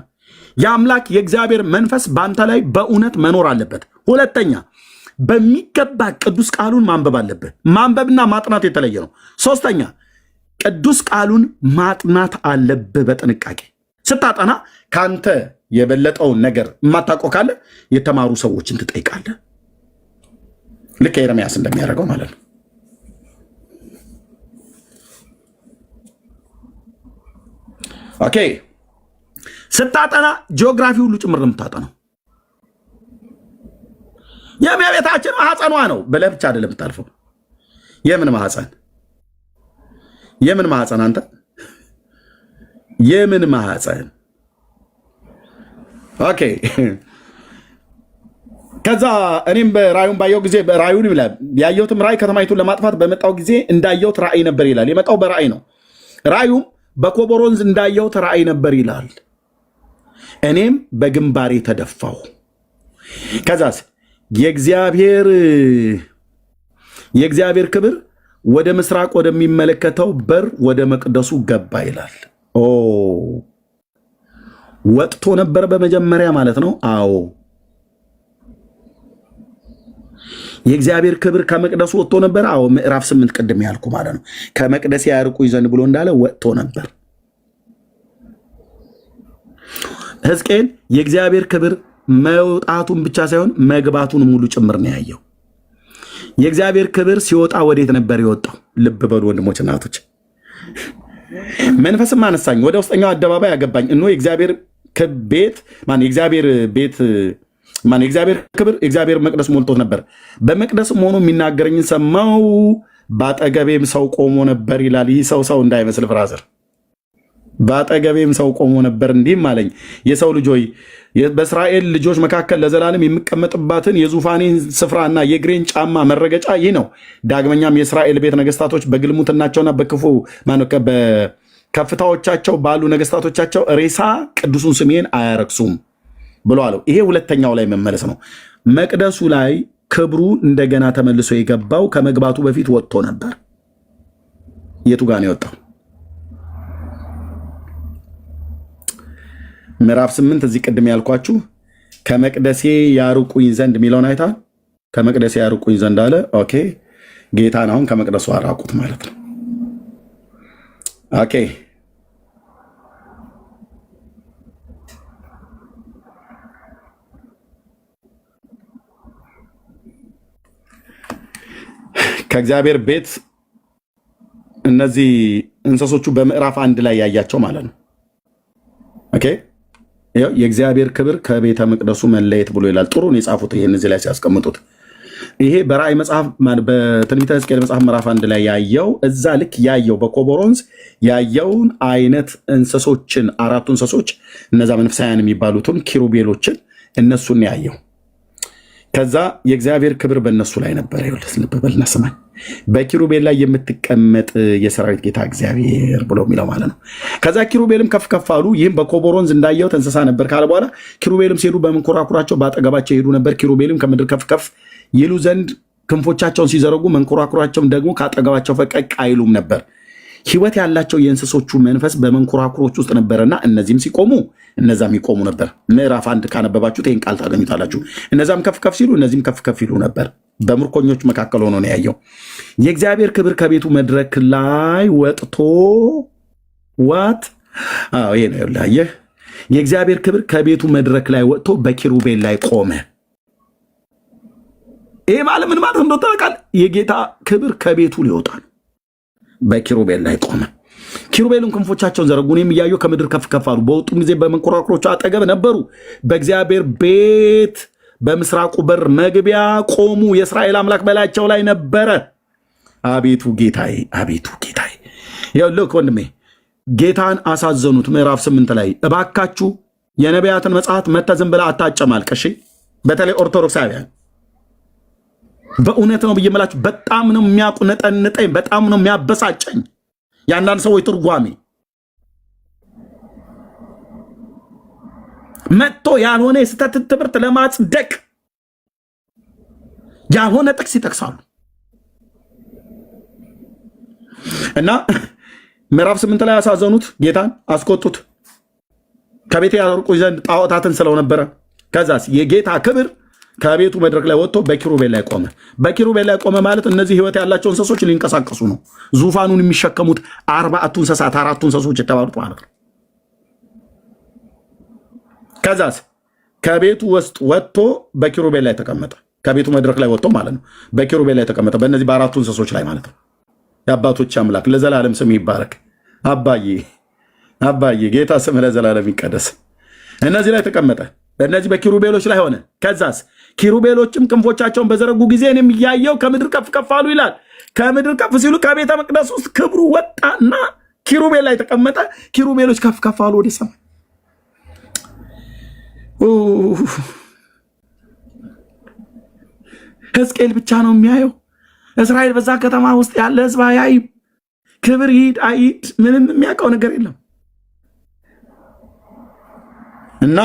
የአምላክ የእግዚአብሔር መንፈስ በአንተ ላይ በእውነት መኖር አለበት። ሁለተኛ በሚገባ ቅዱስ ቃሉን ማንበብ አለብህ። ማንበብና ማጥናት የተለየ ነው። ሶስተኛ ቅዱስ ቃሉን ማጥናት አለብህ በጥንቃቄ። ስታጠና ከአንተ የበለጠውን ነገር የማታውቀው ካለ የተማሩ ሰዎችን ትጠይቃለህ። ልክ ኤርምያስ እንደሚያደርገው ማለት ነው። ኦኬ ስታጠና ጂኦግራፊ ሁሉ ጭምር ነው የምታጠናው። የእመቤታችን ማኅፀኗ ነው ብለህ ብቻ አይደለም የምታልፈው። የምን ማኅፀን አንተ የምን ማኅፀን? ኦኬ ከዛ እኔም በራእዩን ባየው ጊዜ ራእዩን ይላል ያየሁትም ራእይ ከተማይቱን ለማጥፋት በመጣው ጊዜ እንዳየሁት ራእይ ነበር ይላል። የመጣው በራእይ ነው። ራእዩም በኮቦር ወንዝ እንዳየሁት ራእይ ነበር ይላል። እኔም በግንባሬ ተደፋሁ። ከዛስ የእግዚአብሔር ክብር ወደ ምስራቅ ወደሚመለከተው በር ወደ መቅደሱ ገባ ይላል። ወጥቶ ነበር በመጀመሪያ ማለት ነው። አዎ የእግዚአብሔር ክብር ከመቅደሱ ወጥቶ ነበር። አዎ ምዕራፍ 8 ቅድም ያልኩ ማለት ነው። ከመቅደስ ያርቁኝ ዘንድ ብሎ እንዳለ ወጥቶ ነበር። ሕዝቅኤል የእግዚአብሔር ክብር መውጣቱን ብቻ ሳይሆን መግባቱን ሙሉ ጭምር ነው ያየው። የእግዚአብሔር ክብር ሲወጣ ወዴት ነበር የወጣው? ልብ በሉ ወንድሞች እናቶች። መንፈስም አነሳኝ፣ ወደ ውስጠኛው አደባባይ አገባኝ። እነሆ የእግዚአብሔር ክብር የእግዚአብሔር መቅደስ ሞልቶት ነበር። በመቅደስም ሆኖ የሚናገረኝን ሰማው። በአጠገቤም ሰው ቆሞ ነበር ይላል። ይህ ሰው እንዳይመስል ፍራዘር። በአጠገቤም ሰው ቆሞ ነበር እንዲህም አለኝ፣ የሰው ልጅ ሆይ በእስራኤል ልጆች መካከል ለዘላለም የሚቀመጥባትን የዙፋኔን ስፍራና የእግሬን ጫማ መረገጫ ይህ ነው። ዳግመኛም የእስራኤል ቤት ነገስታቶች በግልሙትናቸውና በከፍታዎቻቸው ባሉ ነገስታቶቻቸው ሬሳ ቅዱሱን ስሜን አያረክሱም ብሎ አለው። ይሄ ሁለተኛው ላይ መመለስ ነው። መቅደሱ ላይ ክብሩ እንደገና ተመልሶ የገባው ከመግባቱ በፊት ወጥቶ ነበር። የቱ ጋር ነው የወጣው? ምዕራፍ 8 እዚህ ቅድም ያልኳችሁ ከመቅደሴ ያርቁኝ ዘንድ የሚለውን አይታ ከመቅደሴ ያርቁኝ ዘንድ አለ። ኦኬ ጌታን አሁን ከመቅደሱ አራቁት ማለት ነው። ኦኬ ከእግዚአብሔር ቤት እነዚህ እንስሶቹ በምዕራፍ 1 ላይ ያያቸው ማለት ነው። ኦኬ የእግዚአብሔር ክብር ከቤተ መቅደሱ መለየት ብሎ ይላል። ጥሩ ነው የጻፉት ይሄን እዚህ ላይ ሲያስቀምጡት። ይሄ በራእይ መጽሐፍ በትንቢተ ሕዝቅኤል መጽሐፍ ምዕራፍ 1 ላይ ያየው እዛ ልክ ያየው በኮቦር ወንዝ ያየውን አይነት እንስሶችን 4ቱ እንስሶች እነዛ መንፈሳውያን የሚባሉትን ኪሩቤሎችን እነሱን ያየው። ከዛ የእግዚአብሔር ክብር በእነሱ ላይ ነበር። ይኸውልህ ልብ በልና ስማኝ። በኪሩቤል ላይ የምትቀመጥ የሰራዊት ጌታ እግዚአብሔር ብሎ የሚለው ማለት ነው። ከዛ ኪሩቤልም ከፍ ከፍ አሉ። ይህም በኮቦር ወንዝ እንዳየሁት እንስሳ ነበር ካለ በኋላ ኪሩቤልም ሲሄዱ በመንኮራኩራቸው በአጠገባቸው ይሄዱ ነበር። ኪሩቤልም ከምድር ከፍ ከፍ ይሉ ዘንድ ክንፎቻቸውን ሲዘረጉ መንኮራኩራቸውም ደግሞ ከአጠገባቸው ፈቀቅ አይሉም ነበር። ሕይወት ያላቸው የእንስሶቹ መንፈስ በመንኮራኩሮች ውስጥ ነበረና እነዚህም ሲቆሙ እነዛም ይቆሙ ነበር። ምዕራፍ 1 ካነበባችሁት ይህን ቃል ታገኙታላችሁ። እነዛም ከፍ ከፍ ሲሉ እነዚህም ከፍ ከፍ ይሉ ነበር። በምርኮኞች መካከል ሆኖ ነው ያየው። የእግዚአብሔር ክብር ከቤቱ መድረክ ላይ ወጥቶ ይሄ ነው ያየህ። የእግዚአብሔር ክብር ከቤቱ መድረክ ላይ ወጥቶ በኪሩቤል ላይ ቆመ። ይሄ ማለት ምን ማለት እንደሆነ ታውቃለህ? የጌታ ክብር ከቤቱ ሊወጣ ነው። በኪሩቤል ላይ ቆመ። ኪሩቤልን ክንፎቻቸውን ዘረጉ፣ እኔም እያየሁ ከምድር ከፍ ከፍ አሉ። በወጡም ጊዜ በመንኮራኩሮቹ አጠገብ ነበሩ። በእግዚአብሔር ቤት በምስራቁ በር መግቢያ ቆሙ። የእስራኤል አምላክ በላያቸው ላይ ነበረ። አቤቱ ጌታዬ፣ አቤቱ ጌታዬ። ይኸውልህ ወንድሜ ጌታን አሳዘኑት። ምዕራፍ 8 ላይ እባካችሁ የነቢያትን መጽሐፍ መተህ ዝም ብለህ አታጨማልቅ። እሺ በተለይ ኦርቶዶክሳውያን በእውነት ነው ብዬ የምላችሁ በጣም ነው የሚያቁነጠንጠኝ፣ በጣም ነው የሚያበሳጨኝ የአንዳንድ ሰዎች ትርጓሜ። መጥቶ ያልሆነ የስህተት ትምህርት ለማጽደቅ ያልሆነ ጥቅስ ይጠቅሳሉ እና ምዕራፍ 8 ላይ ያሳዘኑት፣ ጌታን አስቆጡት። ከቤት ያርቁ ዘንድ ጣዖታትን ስለው ነበረ። ከዛስ የጌታ ክብር ከቤቱ መድረክ ላይ ወጥቶ በኪሩቤል ላይ ቆመ። በኪሩቤል ላይ ቆመ ማለት እነዚህ ህይወት ያላቸው እንስሶች ሊንቀሳቀሱ ነው። ዙፋኑን የሚሸከሙት 40ቱ እንስሳት 4ቱ እንስሶች የተባሉት ማለት ነው። ከዛስ ከቤቱ ውስጥ ወጥቶ በኪሩቤል ላይ ተቀመጠ። ከቤቱ መድረክ ላይ ወጥቶ ማለት ነው በኪሩቤል ላይ ተቀመጠ። በእነዚህ በ4ቱ እንስሶች ላይ ማለት ነው። የአባቶች አምላክ ለዘላለም ስም ይባረክ። አባዬ ጌታ ስም ለዘላለም ይቀደስ። እነዚህ ላይ ተቀመጠ። በእነዚህ በኪሩቤሎች ላይ ሆነ። ከዛስ ኪሩቤሎችም ክንፎቻቸውን በዘረጉ ጊዜ እኔም እያየሁ ከምድር ከፍ ከፍ አሉ ይላል። ከምድር ከፍ ሲሉ ከቤተ መቅደስ ውስጥ ክብሩ ወጣና ኪሩቤል ላይ ተቀመጠ። ኪሩቤሎች ከፍ ከፍ አሉ ወደ ሰማይ። ሕዝቅኤል ብቻ ነው የሚያየው። እስራኤል በዛ ከተማ ውስጥ ያለ ህዝብ አያይም። ክብር ሂድ አይድ ምንም የሚያውቀው ነገር የለም። እና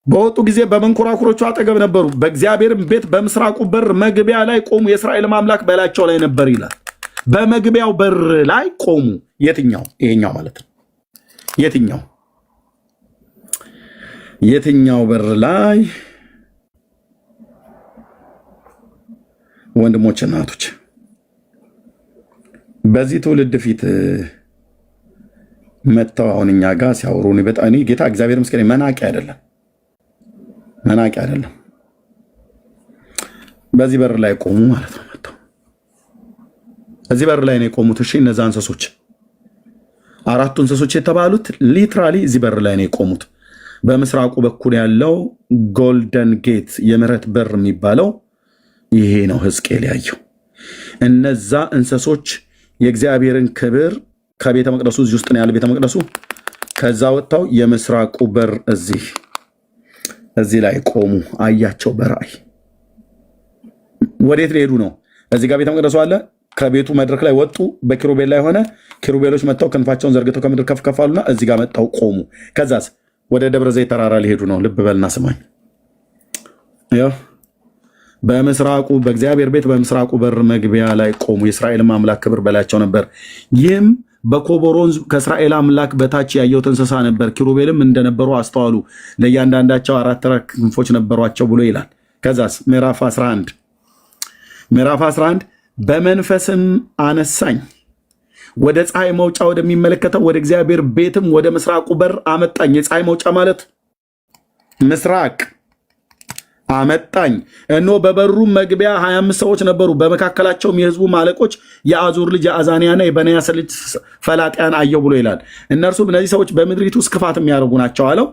በወጡ ጊዜ በመንኮራኩሮቹ አጠገብ ነበሩ። በእግዚአብሔርም ቤት በምስራቁ በር መግቢያ ላይ ቆሙ። የእስራኤል አምላክ በላያቸው ላይ ነበር ይላል። በመግቢያው በር ላይ ቆሙ። የትኛው? ይሄኛው ማለት ነው። የትኛው በር ላይ? ወንድሞች እናቶች፣ በዚህ ትውልድ ፊት መጥተው አሁን እኛ ጋር ሲያወሩ እኔ ጌታ እግዚአብሔር ምስክሬ መናቂ አይደለም። በዚህ በር ላይ ቆሙ ማለት ነው። መጥተው እዚህ በር ላይ ነው የቆሙት። እሺ እነዛ እንስሶች 4ቱ እንስሶች የተባሉት ሊትራሊ እዚህ በር ላይ ነው የቆሙት። በምስራቁ በኩል ያለው ጎልደን ጌት የምህረት በር የሚባለው ይሄ ነው ሕዝቅኤል ያየው። እነዛ እንስሶች የእግዚአብሔርን ክብር ከቤተ መቅደሱ እዚህ ውስጥ ነው ያለ ቤተ መቅደሱ። ከዛ ወጥተው የምስራቁ በር እዚህ ላይ ቆሙ። አያቸው በራእይ። ወዴት ሊሄዱ ነው? እዚህ ጋር ቤተ መቅደሱ አለ። ከቤቱ መድረክ ላይ ወጡ። በኪሩቤል ላይ ሆነ። ኪሩቤሎች መጥተው ክንፋቸውን ዘርግተው ከምድር ከፍ ከፍ አሉና እዚህ ጋር መጥተው ቆሙ። ከዛስ ወደ ደብረ ዘይት ተራራ ሊሄዱ ነው። ልብ በልና ስማኝ። በምስራቁ በእግዚአብሔር ቤት በምስራቁ በር መግቢያ ላይ ቆሙ። የእስራኤልም አምላክ ክብር በላያቸው ነበር። ይህም በኮቦር ወንዝ ከእስራኤል አምላክ በታች ያየሁት እንስሳ ነበር። ኪሩቤልም እንደነበሩ አስተዋሉ። ለእያንዳንዳቸው 4 ክንፎች ነበሯቸው ብሎ ይላል። ከዛስ ምዕራፍ 11 በመንፈስም አነሳኝ፣ ወደ ፀሐይ መውጫ ወደሚመለከተው ወደ እግዚአብሔር ቤትም ወደ ምስራቁ በር አመጣኝ። የፀሐይ መውጫ ማለት ምስራቅ አመጣኝ። እነሆ በበሩ መግቢያ 25 ሰዎች ነበሩ። በመካከላቸውም የሕዝቡ አለቆች የአዙር ልጅ የአዛንያና የበናያስ ልጅ ፈላጥያን አየው ብሎ ይላል። እነርሱም እነዚህ ሰዎች በምድሪቱ ውስጥ ክፋት የሚያደርጉ ናቸው አለው።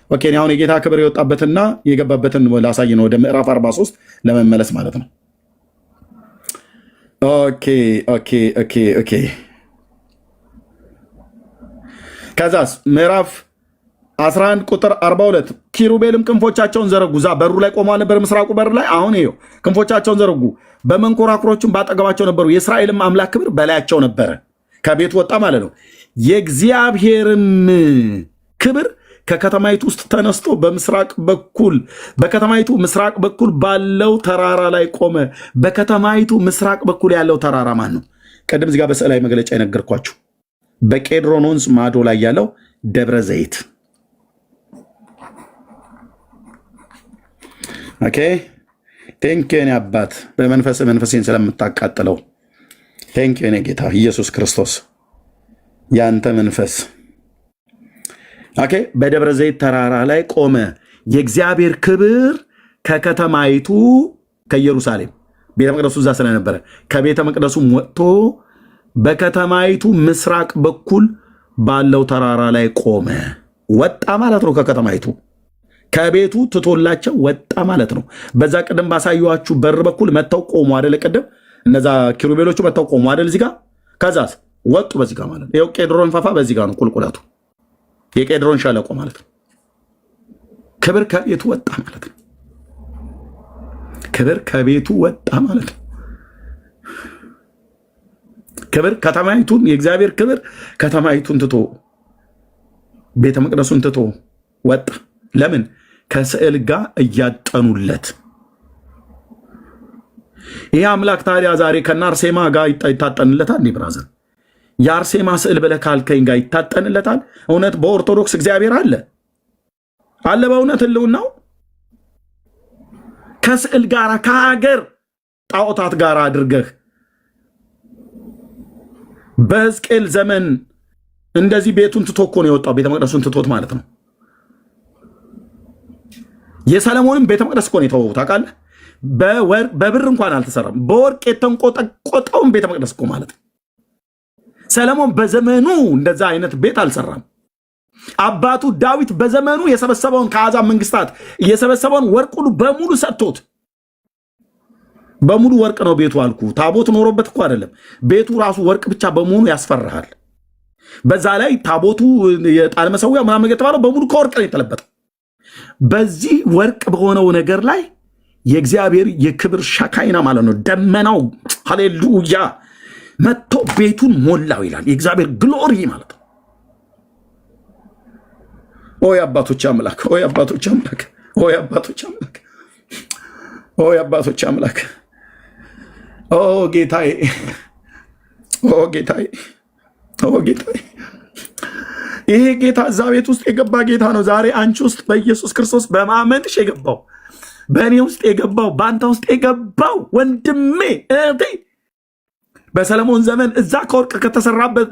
ኦኬ አሁን የጌታ ክብር የወጣበትና የገባበትን ላሳይ ነው። ወደ ምዕራፍ 43 ለመመለስ ማለት ነው። ኦኬ ከዛስ ምዕራፍ 11 ቁጥር 42 ኪሩቤልም ክንፎቻቸውን ዘረጉ። ዛ በሩ ላይ ቆመው ነበር፣ ምስራቁ በር ላይ። አሁን ይኸው ክንፎቻቸውን ዘረጉ፣ በመንኮራኩሮቹም ባጠገባቸው ነበሩ። የእስራኤልም አምላክ ክብር በላያቸው ነበረ። ከቤቱ ወጣ ማለት ነው። የእግዚአብሔርም ክብር ከከተማይቱ ውስጥ ተነስቶ በከተማይቱ ምስራቅ በኩል ባለው ተራራ ላይ ቆመ። በከተማይቱ ምስራቅ በኩል ያለው ተራራ ማን ነው? ቅድም እዚህ ጋር በስዕላዊ መግለጫ የነገርኳችሁ በቄድሮን ወንዝ ማዶ ላይ ያለው ደብረ ዘይት። ኦኬ ቴንክ ዩ አባት መንፈሴን ስለምታቃጥለው ቴንክ ዩ ጌታ ኢየሱስ ክርስቶስ ያንተ መንፈስ። ኦኬ በደብረ ዘይት ተራራ ላይ ቆመ። የእግዚአብሔር ክብር ከከተማይቱ ከኢየሩሳሌም ቤተ መቅደሱ እዛ ስለነበረ ከቤተ መቅደሱ ወጥቶ በከተማይቱ ምስራቅ በኩል ባለው ተራራ ላይ ቆመ። ወጣ ማለት ነው ከከተማይቱ። ከቤቱ ትቶላቸው ወጣ ማለት ነው። በዛ ቅድም ባሳየኋችሁ በር በኩል መጥተው ቆሙ አይደለ? ቅድም እነዛ ኪሩቤሎቹ መጥተው ቆሙ አይደል? እዚህ ጋር ከዛስ ወጡ በዚህ ጋር ማለት ነው። ይኸው ቄድሮን ፈፋ በዚህ ጋር ነው ቁልቁለቱ፣ የቄድሮን ሸለቆ ማለት ነው። ክብር ከቤቱ ወጣ ማለት ነው። ክብር ከቤቱ ወጣ ማለት ነው። ክብር ከተማይቱን፣ የእግዚአብሔር ክብር ከተማይቱን ትቶ ቤተ መቅደሱን ትቶ ወጣ። ለምን? ከስዕል ጋር እያጠኑለት። ይህ አምላክ ታዲያ ዛሬ ከነ አርሴማ ጋር ይታጠንለታል? እንዲህ ብራዘር፣ የአርሴማ ስዕል ብለህ ካልከኝ ጋር ይታጠንለታል? እውነት በኦርቶዶክስ እግዚአብሔር አለ አለ? በእውነት ህልውናው ከስዕል ጋር ከሀገር ጣዖታት ጋር አድርገህ በሕዝቅኤል ዘመን እንደዚህ ቤቱን ትቶ እኮ ነው የወጣው። ቤተ መቅደሱን ትቶት ማለት ነው። የሰለሞንም ቤተ መቅደስ እኮ ነው የተወው ታውቃለህ። በብር እንኳን አልተሰራም። በወርቅ የተንቆጠቆጠውን ቤተ መቅደስ እኮ ማለት ነው። ሰለሞን በዘመኑ እንደዛ አይነት ቤት አልሰራም። አባቱ ዳዊት በዘመኑ የሰበሰበውን ከአሕዛብ መንግስታት የሰበሰበውን ወርቅ ሁሉ በሙሉ ሰጥቶት፣ በሙሉ ወርቅ ነው ቤቱ አልኩ። ታቦት ኖሮበት እኮ አይደለም። ቤቱ ራሱ ወርቅ ብቻ በመሆኑ ያስፈራሃል። በዛ ላይ ታቦቱ የጣል መሰዊያ ምናምን የተባለው በሙሉ ከወርቅ ነው የተለበጠው። በዚህ ወርቅ በሆነው ነገር ላይ የእግዚአብሔር የክብር ሻካይና ማለት ነው ደመናው፣ ሃሌሉያ መጥቶ ቤቱን ሞላው ይላል። የእግዚአብሔር ግሎሪ ማለት ነው። ኦ የአባቶች አምላክ፣ ኦ የአባቶች አምላክ፣ ኦ የአባቶች አምላክ፣ ኦ የአባቶች አምላክ፣ ኦ ጌታዬ፣ ኦ ጌታዬ፣ ኦ ጌታዬ። ይሄ ጌታ እዛ ቤት ውስጥ የገባ ጌታ ነው። ዛሬ አንቺ ውስጥ በኢየሱስ ክርስቶስ በማመንሽ የገባው፣ በእኔ ውስጥ የገባው፣ በአንተ ውስጥ የገባው ወንድሜ እህቴ፣ በሰለሞን ዘመን እዛ ከወርቅ ከተሰራበት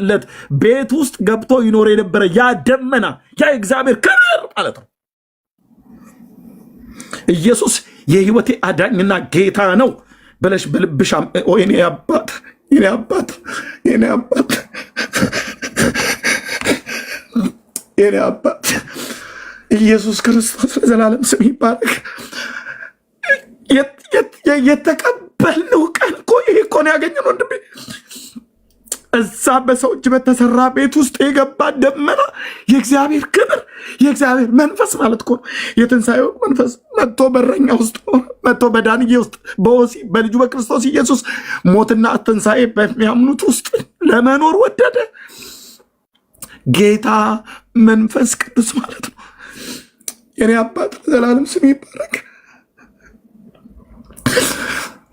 ቤት ውስጥ ገብቶ ይኖር የነበረ ያ ደመና፣ ያ እግዚአብሔር ክብር ማለት ነው። ኢየሱስ የህይወቴ አዳኝና ጌታ ነው ብለሽ በልብሽ የኔ አባት፣ የኔ አባት፣ የኔ አባት፣ የኔ አባት ኢየሱስ ክርስቶስ ለዘላለም ስም ይባረክ። የተቀበልነው ቀን እኮ ይሄ እኮ ነው ያገኘነው ወንድሜ። እዛ በሰው እጅ በተሰራ ቤት ውስጥ የገባ ደመና የእግዚአብሔር ክብር፣ የእግዚአብሔር መንፈስ ማለት እኮ ነው። የትንሣኤው መንፈስ መጥቶ በረኛ ውስጥ መጥቶ በዳንዬ ውስጥ በወሲ በልጁ በክርስቶስ ኢየሱስ ሞትና ትንሣኤ በሚያምኑት ውስጥ ለመኖር ወደደ። ጌታ መንፈስ ቅዱስ ማለት ነው። የኔ አባት ለዘላለም ስም ይባረክ፣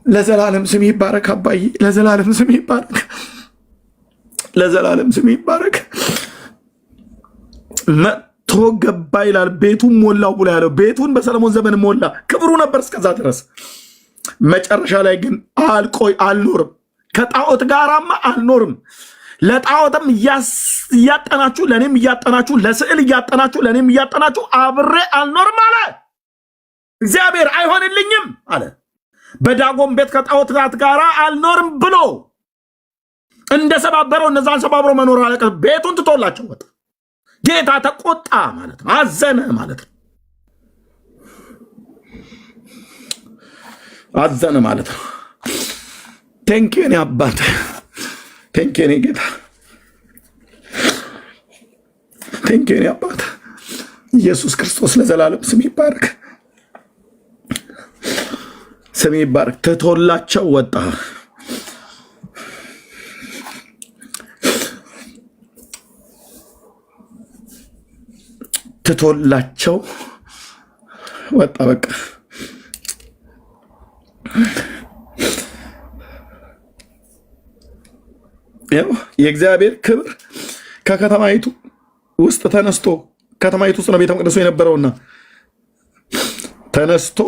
ለዘላለም ስም ይባረክ። አባዬ ለዘላለም ስም ይባረክ፣ ለዘላለም ስም ይባረክ። መጥቶ ገባ ይላል። ቤቱን ሞላው ብሎ ያለው ቤቱን በሰለሞን ዘመን ሞላ። ክብሩ ነበር እስከዛ ድረስ። መጨረሻ ላይ ግን አልኖርም፣ ከጣዖት ጋራማ አልኖርም። ለጣዖትም እያጠናችሁ ለእኔም እያጠናችሁ፣ ለስዕል እያጠናችሁ ለእኔም እያጠናችሁ አብሬ አልኖርም አለ እግዚአብሔር። አይሆንልኝም አለ። በዳጎን ቤት ከጣዖታት ጋር አልኖርም ብሎ እንደሰባበረው እነዛን ሰባብሮ መኖር አለቀ። ቤቱን ትቶላቸው ወጣ። ጌታ ተቆጣ ማለት ነው። አዘነ ማለት ነው። አዘነ ማለት ነው። ቴንኪው የኔ አባት፣ ቴንኪው የኔ ጌታ፣ ቴንኪው የኔ አባት። ኢየሱስ ክርስቶስ ለዘላለም ስም ይባረክ፣ ስም ይባረክ። ትቶላቸው ወጣ። ትቶላቸው ወጣ። በቃ የእግዚአብሔር ክብር ከከተማይቱ ውስጥ ተነስቶ፣ ከተማይቱ ውስጥ ነው ቤተ መቅደሱ የነበረውና ተነስቶ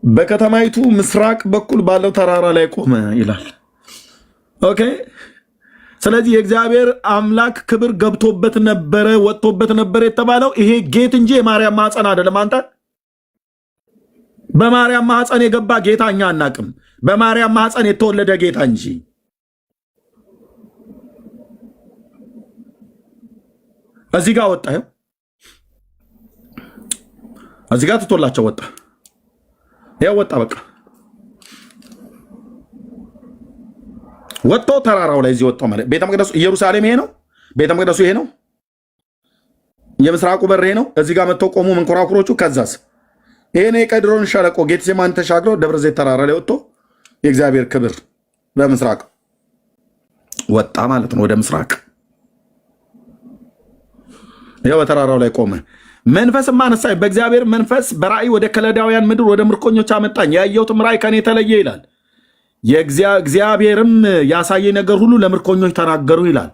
በከተማይቱ ምስራቅ በኩል ባለው ተራራ ላይ ቆመ ይላል። ኦኬ። ስለዚህ የእግዚአብሔር አምላክ ክብር ገብቶበት ነበረ፣ ወጥቶበት ነበረ የተባለው ይሄ ጌት እንጂ የማርያም ማህፀን አይደለም። አንተ በማርያም ማህፀን የገባ ጌታ እኛ አናቅም። በማርያም ማህፀን የተወለደ ጌታ እንጂ እዚህ ጋር ወጣ። እዚህ ጋር ትቶላቸው ወጣ። ያው ወጣ በቃ ወጥቶ ተራራው ላይ እዚህ ወጣው ማለት ቤተ መቅደሱ ኢየሩሳሌም ይሄ ነው። ቤተ መቅደሱ ይሄ ነው። የምስራቁ በር ይሄ ነው። እዚህ ጋር መጥተው ቆሙ መንኮራኩሮቹ። ከዛስ ይሄን የቀድሮን ሸለቆ ጌቴሴማኒ ተሻግሮ ደብረ ዘይት ተራራ ላይ ወጥቶ የእግዚአብሔር ክብር በምስራቅ ወጣ ማለት ነው። ወደ ምስራቅ ያው በተራራው ላይ ቆመ። መንፈስ ማነሳይ በእግዚአብሔር መንፈስ በራእይ ወደ ከለዳውያን ምድር ወደ ምርኮኞች አመጣኝ። ያየሁትም ራእይ ከኔ ተለየ ይላል። እግዚአብሔርም ያሳየ ነገር ሁሉ ለምርኮኞች ተናገሩ ይላል።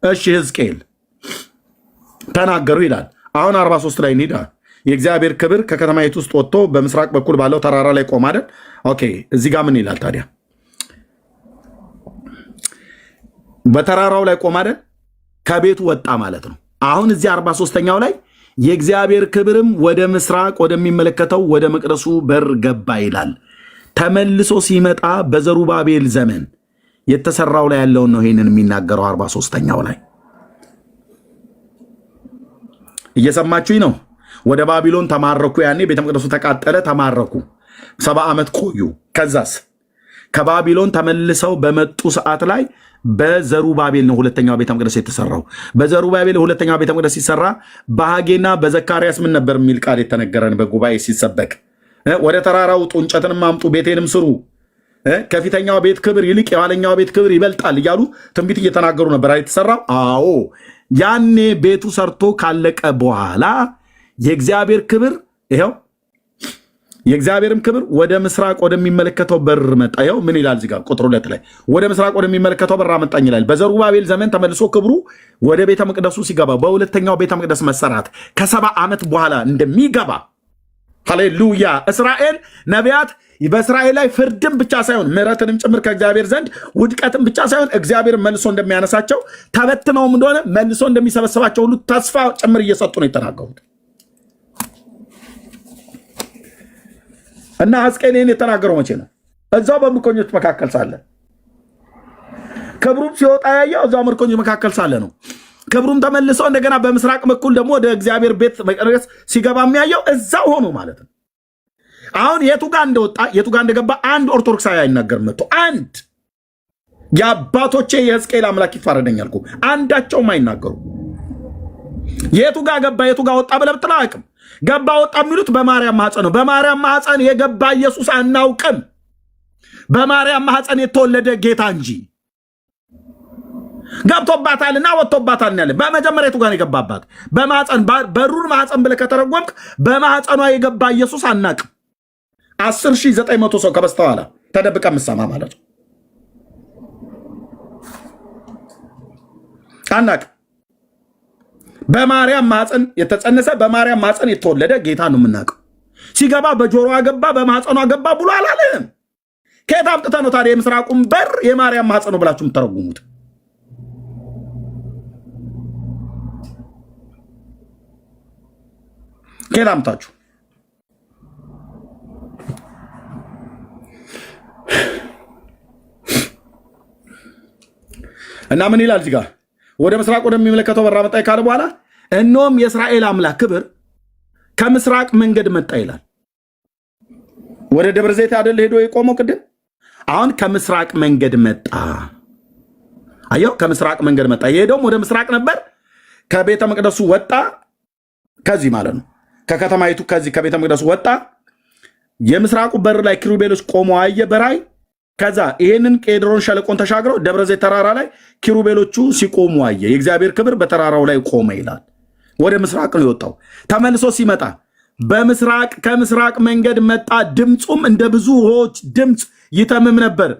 እሺ ሕዝቅኤል ተናገሩ ይላል። አሁን 43 ላይ እንሂድ። የእግዚአብሔር ክብር ከከተማይቱ ውስጥ ወጥቶ በምስራቅ በኩል ባለው ተራራ ላይ ቆመ አይደል? ኦኬ እዚህ ጋር ምን ይላል ታዲያ? በተራራው ላይ ቆመ አይደል? ከቤቱ ወጣ ማለት ነው። አሁን እዚህ 43ኛው ላይ የእግዚአብሔር ክብርም ወደ ምስራቅ ወደሚመለከተው ወደ መቅደሱ በር ገባ ይላል። ተመልሶ ሲመጣ በዘሩባቤል ዘመን የተሰራው ላይ ያለውን ነው ይሄንን የሚናገረው 43ኛው ላይ እየሰማችሁኝ ነው። ወደ ባቢሎን ተማረኩ። ያኔ ቤተ መቅደሱ ተቃጠለ፣ ተማረኩ፣ 70 ዓመት ቆዩ። ከዛስ ከባቢሎን ተመልሰው በመጡ ሰዓት ላይ በዘሩባቤል ነው ሁለተኛው ቤተ መቅደስ የተሰራው። በዘሩባቤል ሁለተኛው ቤተ መቅደስ ሲሰራ በሐጌና በዘካርያስ ምን ነበር የሚል ቃል የተነገረን በጉባኤ ሲሰበክ ወደ ተራራው ውጡ፣ እንጨትንም አምጡ፣ ቤቴንም ስሩ፣ ከፊተኛው ቤት ክብር ይልቅ የኋለኛው ቤት ክብር ይበልጣል እያሉ ትንቢት እየተናገሩ ነበር የተሰራው። አዎ ያኔ ቤቱ ሰርቶ ካለቀ በኋላ የእግዚአብሔር ክብር ይኸው የእግዚአብሔርም ክብር ወደ ምስራቅ ወደሚመለከተው በር መጣ። ይኸው ምን ይላል እዚህ ጋር ቁጥር 2 ላይ ወደ ምስራቅ ወደሚመለከተው በር አመጣኝ ይላል። በዘሩባቤል ዘመን ተመልሶ ክብሩ ወደ ቤተ መቅደሱ ሲገባ በሁለተኛው ቤተ መቅደስ መሰራት ከ70 ዓመት በኋላ እንደሚገባ ሃሌሉያ። እስራኤል ነቢያት በእስራኤል ላይ ፍርድም ብቻ ሳይሆን ምሕረትንም ጭምር ከእግዚአብሔር ዘንድ ውድቀትም ብቻ ሳይሆን እግዚአብሔር መልሶ እንደሚያነሳቸው ተበትነውም እንደሆነ መልሶ እንደሚሰበሰባቸው ሁሉ ተስፋ ጭምር እየሰጡ ነው የተናገሩት። እና ሕዝቅኤል ይህን የተናገረው መቼ ነው? እዛው በምርኮኞች መካከል ሳለ። ክብሩም ሲወጣ ያየው እዛው ምርኮኞች መካከል ሳለ ነው። ክብሩም ተመልሰው እንደገና በምስራቅ በኩል ደግሞ ወደ እግዚአብሔር ቤት መቅደስ ሲገባ የሚያየው እዛው ሆኖ ማለት ነው። አሁን የቱ ጋር እንደወጣ የቱ ጋር እንደገባ አንድ ኦርቶዶክሳዊ አይናገርም። መጥቶ አንድ የአባቶቼ የሕዝቅኤል አምላክ ይፋረደኛል እኮ አንዳቸውም አይናገሩ። የቱ ጋር ገባ የቱ ጋር ወጣ ብለህ ብትለው አያውቅም። ገባ ወጣ የሚሉት በማርያም ማኅፀን ነው። በማርያም ማኅፀን የገባ ኢየሱስ አናውቅም። በማርያም ማኅፀን የተወለደ ጌታ እንጂ ገብቶባታልና ወጥቶባታል ያለ። በመጀመሪያ የቱ ጋር የገባባት በማኅፀን በሩን ማኅፀን ብለህ ከተረጎምክ በማኅፀኗ የገባ ኢየሱስ አናውቅም። 10,900 ሰው ከበስተኋላ ተደብቀ የምትሰማ ማለት ነው። አናውቅም። በማርያም ማኅፀን የተጸነሰ በማርያም ማኅፀን የተወለደ ጌታ ነው የምናውቀው። ሲገባ በጆሮዋ ገባ በማኅፀኗ ገባ ብሎ አላለም። ከየት አምጥተህ ነው ታዲያ የምስራቁን በር የማርያም ማኅፀን ነው ብላችሁ የምትተረጉሙት? ከየት አምጥታችሁ? እና ምን ይላል እዚህ ጋር ወደ ምስራቅ ወደሚመለከተው በር አመጣኝ ካለ በኋላ እነሆም የእስራኤል አምላክ ክብር ከምስራቅ መንገድ መጣ ይላል። ወደ ደብረ ዘይት አይደል ሄዶ የቆመው ቅድም? አሁን ከምስራቅ መንገድ መጣ። አየው፣ ከምስራቅ መንገድ መጣ። የሄደውም ወደ ምስራቅ ነበር። ከቤተ መቅደሱ ወጣ። ከዚህ ማለት ነው ከከተማይቱ ከዚህ ከቤተ መቅደሱ ወጣ። የምስራቁ በር ላይ ኪሩቤሎች ቆመው አየ በራእይ። ከዛ ይሄንን ቄድሮን ሸለቆን ተሻግረው ደብረ ዘይት ተራራ ላይ ኪሩቤሎቹ ሲቆሙ አየ። የእግዚአብሔር ክብር በተራራው ላይ ቆመ ይላል። ወደ ምስራቅ ነው የወጣው። ተመልሶ ሲመጣ በምስራቅ ከምስራቅ መንገድ መጣ። ድምፁም እንደ ብዙ ውኆች ድምፅ ይተምም ነበር።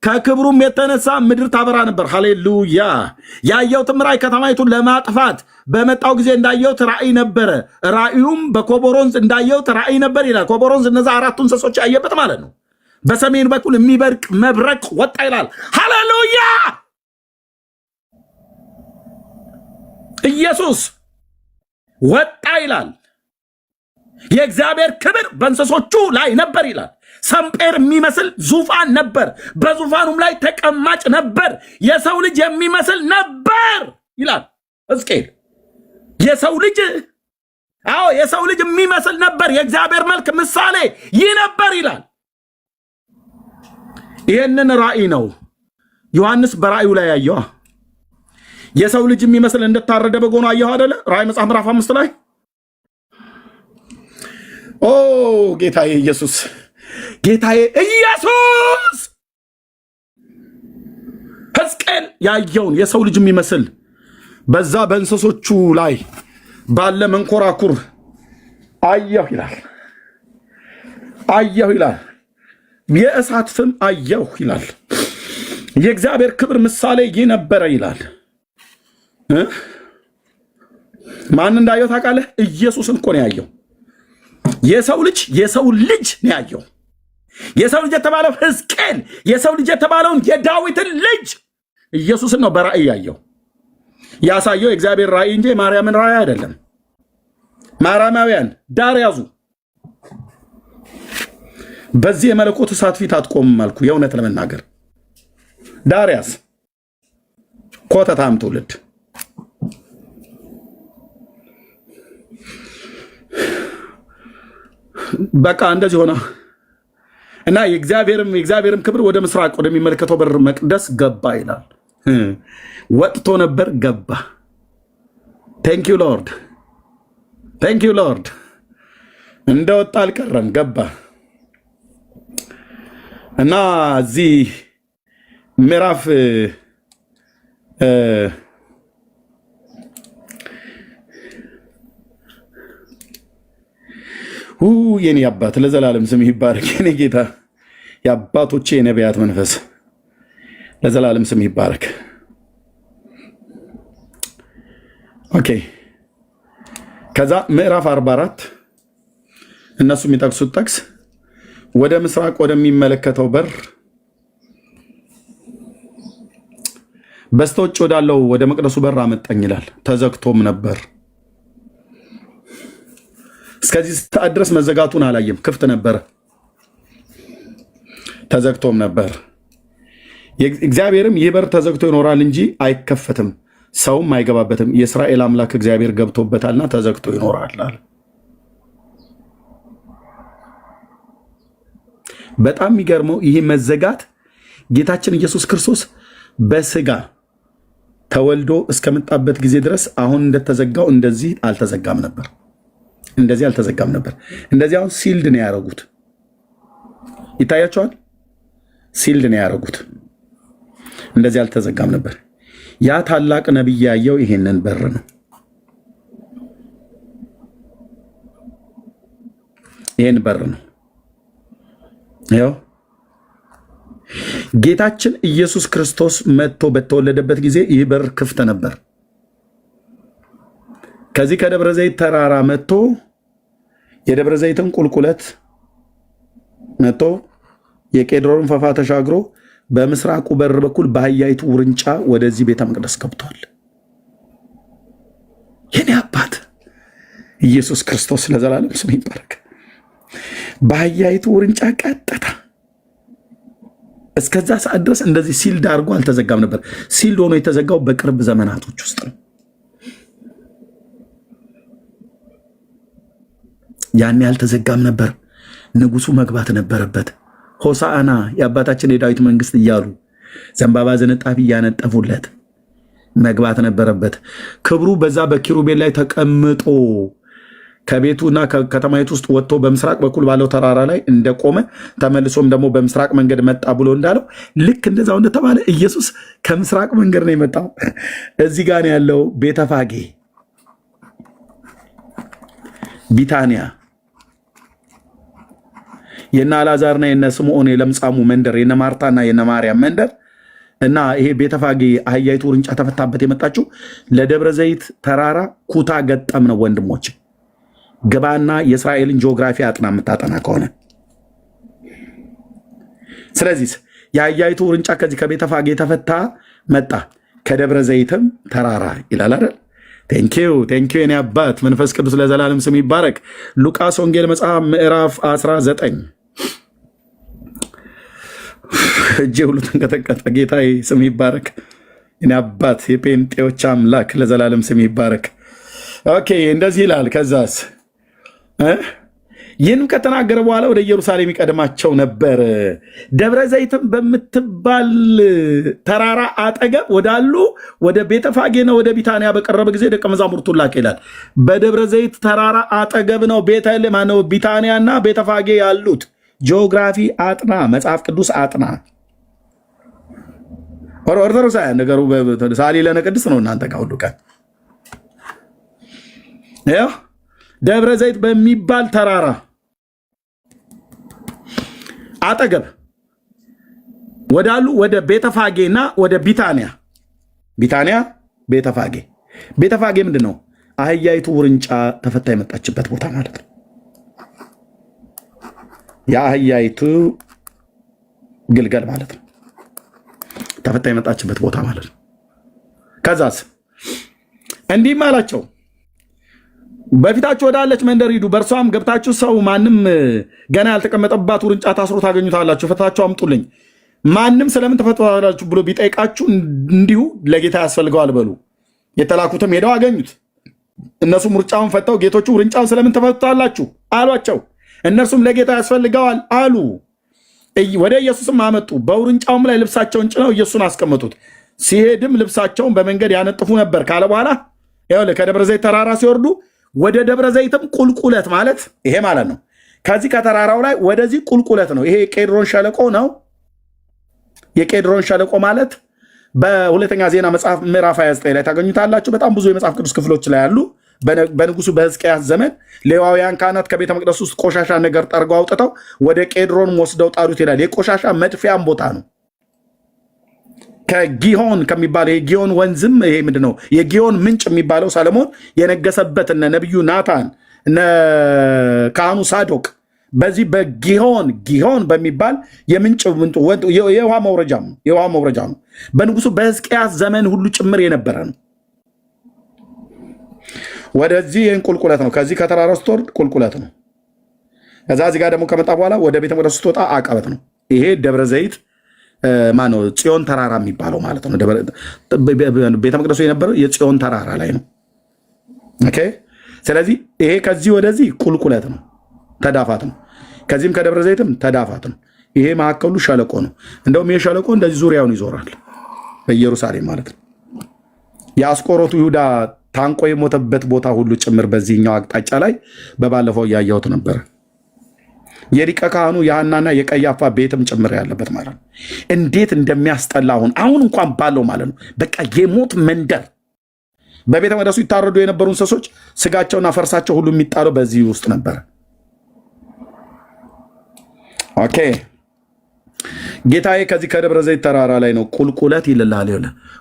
ከክብሩም የተነሳ ምድር ታበራ ነበር። ሃሌሉያ። ያየሁትም ራእይ ከተማይቱን ለማጥፋት በመጣው ጊዜ እንዳየሁት ራእይ ነበረ። ራእዩም በኮቦሮንዝ እንዳየሁት ራእይ ነበር ይላል። ኮቦሮንዝ እነዛ አራቱ እንስሶች ያየበት ማለት ነው። በሰሜን በኩል የሚበርቅ መብረቅ ወጣ ይላል። ሃሌሉያ። ኢየሱስ ወጣ ይላል። የእግዚአብሔር ክብር በእንስሶቹ ላይ ነበር ይላል። ሰምጴር የሚመስል ዙፋን ነበር፣ በዙፋኑም ላይ ተቀማጭ ነበር። የሰው ልጅ የሚመስል ነበር ይላል ሕዝቅኤል። የሰው ልጅ አዎ የሰው ልጅ የሚመስል ነበር፣ የእግዚአብሔር መልክ ምሳሌ ይህ ነበር ይላል። ይህንን ራእይ ነው ዮሐንስ በራእዩ ላይ ያየዋ። የሰው ልጅ የሚመስል እንደታረደ በግ ሆኖ አየሁ አይደለ? ራእይ መጽሐፍ ምዕራፍ 5 ላይ ኦ ጌታዬ ኢየሱስ፣ ጌታዬ ኢየሱስ ሕዝቅኤል ያየውን የሰው ልጅ የሚመስል በዛ በእንስሶቹ ላይ ባለ መንኮራኩር አየሁ ይላል። አየሁ ይላል። የእሳት ፍም አየሁ ይላል። የእግዚአብሔር ክብር ምሳሌ ይህ ነበረ ይላል። ማን እንዳየው ታውቃለህ? ኢየሱስን እኮ ነው ያየው። የሰው ልጅ ነው ያየው። የሰው ልጅ የተባለው ሕዝቅኤል የሰው ልጅ የተባለውን የዳዊትን ልጅ ኢየሱስን ነው በራእይ ያየው። ያሳየው የእግዚአብሔር ራእይ እንጂ የማርያምን ራእይ አይደለም። ማርያማውያን ዳር ያዙ። በዚህ የመለኮት እሳት ፊት አትቆምም አልኩ። የእውነት ለመናገር ዳር ያዝ። ኮተታም ትውልድ በቃ እንደዚህ ሆነ እና የእግዚአብሔርም ክብር ወደ ምስራቅ ወደሚመለከተው በር መቅደስ ገባ ይላል። ወጥቶ ነበር ገባ። ቴንክ ዩ ሎርድ፣ ቴንክ ዩ ሎርድ። እንደወጣ አልቀረም ገባ። እና እዚህ ምዕራፍ የኔ አባት ለዘላለም ስም ይባረክ። የኔ ጌታ የአባቶቼ የነቢያት መንፈስ ለዘላለም ስም ይባረክ። ኦኬ ከዛ ምዕራፍ 44 እነሱ የሚጠቅሱት ጠቅስ ወደ ምስራቅ ወደሚመለከተው በር በስተውጭ ወዳለው ወደ መቅደሱ በር አመጣኝ ይላል። ተዘግቶም ነበር። እስከዚህ ሰዓት ድረስ መዘጋቱን አላየም። ክፍት ነበር፣ ተዘግቶም ነበር። እግዚአብሔርም ይህ በር ተዘግቶ ይኖራል እንጂ አይከፈትም፣ ሰውም አይገባበትም። የእስራኤል አምላክ እግዚአብሔር ገብቶበታልና ተዘግቶ ይኖራል አለ። በጣም የሚገርመው ይህ መዘጋት ጌታችን ኢየሱስ ክርስቶስ በስጋ ተወልዶ እስከመጣበት ጊዜ ድረስ አሁን እንደተዘጋው እንደዚህ አልተዘጋም ነበር። እንደዚህ አልተዘጋም ነበር። እንደዚህ አሁን ሲልድ ነው ያደረጉት። ይታያቸዋል። ሲልድ ነው ያደረጉት። እንደዚህ አልተዘጋም ነበር። ያ ታላቅ ነቢይ ያየው ይሄንን በር ነው። ይሄን በር ነው። ያው ጌታችን ኢየሱስ ክርስቶስ መጥቶ በተወለደበት ጊዜ ይህ በር ክፍት ነበር። ከዚህ ከደብረ ዘይት ተራራ መጥቶ የደብረ ዘይትን ቁልቁለት መጥቶ የቄድሮን ፈፋ ተሻግሮ በምስራቁ በር በኩል በአህያይቱ ውርንጫ ወደዚህ ቤተ መቅደስ ገብቷል። የኔ አባት ኢየሱስ ክርስቶስ ለዘላለም ስሙ ይባረክ። በአህያይቱ ውርንጫ ቀጥታ እስከዛ ሰዓት ድረስ እንደዚህ ሲልድ አድርጎ አልተዘጋም ነበር። ሲልድ ሆኖ የተዘጋው በቅርብ ዘመናቶች ውስጥ ነው። ያን ያልተዘጋም ነበር። ንጉሱ መግባት ነበረበት። ሆሳዕና የአባታችን የዳዊት መንግስት እያሉ ዘንባባ ዝንጣፊ እያነጠፉለት መግባት ነበረበት። ክብሩ በዛ በኪሩቤል ላይ ተቀምጦ ከቤቱና ከከተማይቱ ውስጥ ወጥቶ በምስራቅ በኩል ባለው ተራራ ላይ እንደቆመ ተመልሶም ደግሞ በምስራቅ መንገድ መጣ ብሎ እንዳለው ልክ እንደዛው እንደተባለ ኢየሱስ ከምስራቅ መንገድ ነው የመጣው። እዚህ ጋር ያለው ቤተፋጌ ቢታንያ የነ አልዓዛርና የነ ስምዖን የለምጻሙ መንደር የነ ማርታና የነ ማርያም መንደር እና ይሄ ቤተፋጌ አህያይቱ ውርንጫ ተፈታበት የመጣችው ለደብረ ዘይት ተራራ ኩታ ገጠም ነው። ወንድሞች ገባና የእስራኤልን ጂኦግራፊ አጥና የምታጠና ከሆነ ስለዚህ የአህያይቱ ውርንጫ ከዚህ ከቤተፋጌ ተፈታ መጣ ከደብረ ዘይትም ተራራ ይላል አይደል? ቴንኪዩ የኔ አባት መንፈስ ቅዱስ ለዘላለም ስም ይባረክ። ሉቃስ ወንጌል መጽሐፍ ምዕራፍ 19 እጄ ሁሉ ተንቀጠቀጠ። ጌታዬ ስም ይባረክ። የኔ አባት የጴንጤዎች አምላክ ለዘላለም ስም ይባረክ። ኦኬ እንደዚህ ይላል። ከዛስ ይህንም ከተናገረ በኋላ ወደ ኢየሩሳሌም ይቀድማቸው ነበር። ደብረ ዘይትም በምትባል ተራራ አጠገብ ወዳሉ ወደ ቤተፋጌና ወደ ቢታንያ በቀረበ ጊዜ ደቀ መዛሙርቱን ላከ ይላል። በደብረ ዘይት ተራራ አጠገብ ነው ቤተልሔም ነው ቢታንያና ቤተፋጌ ያሉት። ጂኦግራፊ አጥና፣ መጽሐፍ ቅዱስ አጥና። ኦርቶዶክሳውያን ነገሩ ሳሊ ለነ ቅድስት ነው። እናንተ ጋር ሁሉ ቀን ደብረ ዘይት በሚባል ተራራ አጠገብ ወዳሉ ወደ ቤተፋጌና ወደ ቢታንያ ቤተፋጌ ምንድን ነው? አህያይቱ ውርንጫ ተፈታ የመጣችበት ቦታ ማለት ነው። የአህያይቱ ግልገል ማለት ነው። ተፈታ የመጣችበት ቦታ ማለት ነው። ከዛስ እንዲህም አላቸው፣ በፊታችሁ ወዳለች መንደር ሂዱ፣ በእርሷም ገብታችሁ ሰው ማንም ገና ያልተቀመጠባት ውርንጫ ታስሮ ታገኙታላችሁ፣ ፈታችሁ አምጡልኝ። ማንም ስለምን ተፈታላችሁ ብሎ ቢጠይቃችሁ እንዲሁ ለጌታ ያስፈልገዋል በሉ። የተላኩትም ሄደው አገኙት። እነሱም ውርንጫውን ፈተው ጌቶቹ ውርንጫውን ስለምን ተፈታላችሁ አሏቸው። እነርሱም ለጌታ ያስፈልገዋል አሉ። ወደ ኢየሱስም አመጡ። በውርንጫውም ላይ ልብሳቸውን ጭነው ኢየሱስን አስቀመጡት። ሲሄድም ልብሳቸውን በመንገድ ያነጥፉ ነበር ካለ በኋላ ከደብረ ዘይት ተራራ ሲወርዱ ወደ ደብረ ዘይትም ቁልቁለት ማለት ይሄ ማለት ነው። ከዚህ ከተራራው ላይ ወደዚህ ቁልቁለት ነው። ይሄ የቄድሮን ሸለቆ ነው። የቄድሮን ሸለቆ ማለት በሁለተኛ ዜና መጽሐፍ ምዕራፍ 29 ላይ ታገኙታላችሁ። በጣም ብዙ የመጽሐፍ ቅዱስ ክፍሎች ላይ ያሉ። በንጉሱ በሕዝቅያስ ዘመን ሌዋውያን ካህናት ከቤተ መቅደስ ውስጥ ቆሻሻ ነገር ጠርገው አውጥተው ወደ ቄድሮን ወስደው ጣሉት ይላል። የቆሻሻ መጥፊያም ቦታ ነው። ከጊሆን ከሚባለው የጊዮን ወንዝም ይሄ ምንድን ነው የጊዮን ምንጭ የሚባለው ሰለሞን የነገሰበት እነ ነቢዩ ናታን እነ ካህኑ ሳዶቅ በዚህ በጊሆን በሚባል የምንጭ የውሃ መውረጃ ነው። በንጉሱ በሕዝቅያስ ዘመን ሁሉ ጭምር የነበረ ነው። ወደዚህ ይህን ቁልቁለት ነው። ከዚህ ከተራራ ስትወርድ ቁልቁለት ነው። ከዛ እዚህ ጋር ደግሞ ከመጣ በኋላ ወደ ቤተ መቅደስ ስትወጣ አቀበት ነው። ይሄ ደብረ ዘይት ማነው ጽዮን ተራራ የሚባለው ማለት ነው። ቤተ መቅደሱ የነበረው የጽዮን ተራራ ላይ ነው። ኦኬ። ስለዚህ ይሄ ከዚህ ወደዚህ ቁልቁለት ነው፣ ተዳፋት ነው። ከዚህም ከደብረ ዘይትም ተዳፋት ነው። ይሄ መካከሉ ሸለቆ ነው። እንደውም ይሄ ሸለቆ እንደዚህ ዙሪያውን ይዞራል በኢየሩሳሌም ማለት ነው። የአስቆሮቱ ይሁዳ ታንቆ የሞተበት ቦታ ሁሉ ጭምር በዚህኛው አቅጣጫ ላይ በባለፈው እያየሁት ነበረ። የሊቀ ካህኑ የሐናና የቀያፋ ቤትም ጭምር ያለበት ማለት ነው። እንዴት እንደሚያስጠላ አሁን እንኳን ባለው ማለት ነው። በቃ የሞት መንደር። በቤተ መቅደሱ ይታረዱ የነበሩ እንስሶች ስጋቸውና ፈርሳቸው ሁሉ የሚጣለው በዚህ ውስጥ ነበረ። ኦኬ። ጌታዬ ከዚህ ከደብረ ዘይት ተራራ ላይ ነው ቁልቁለት ይልልሃል።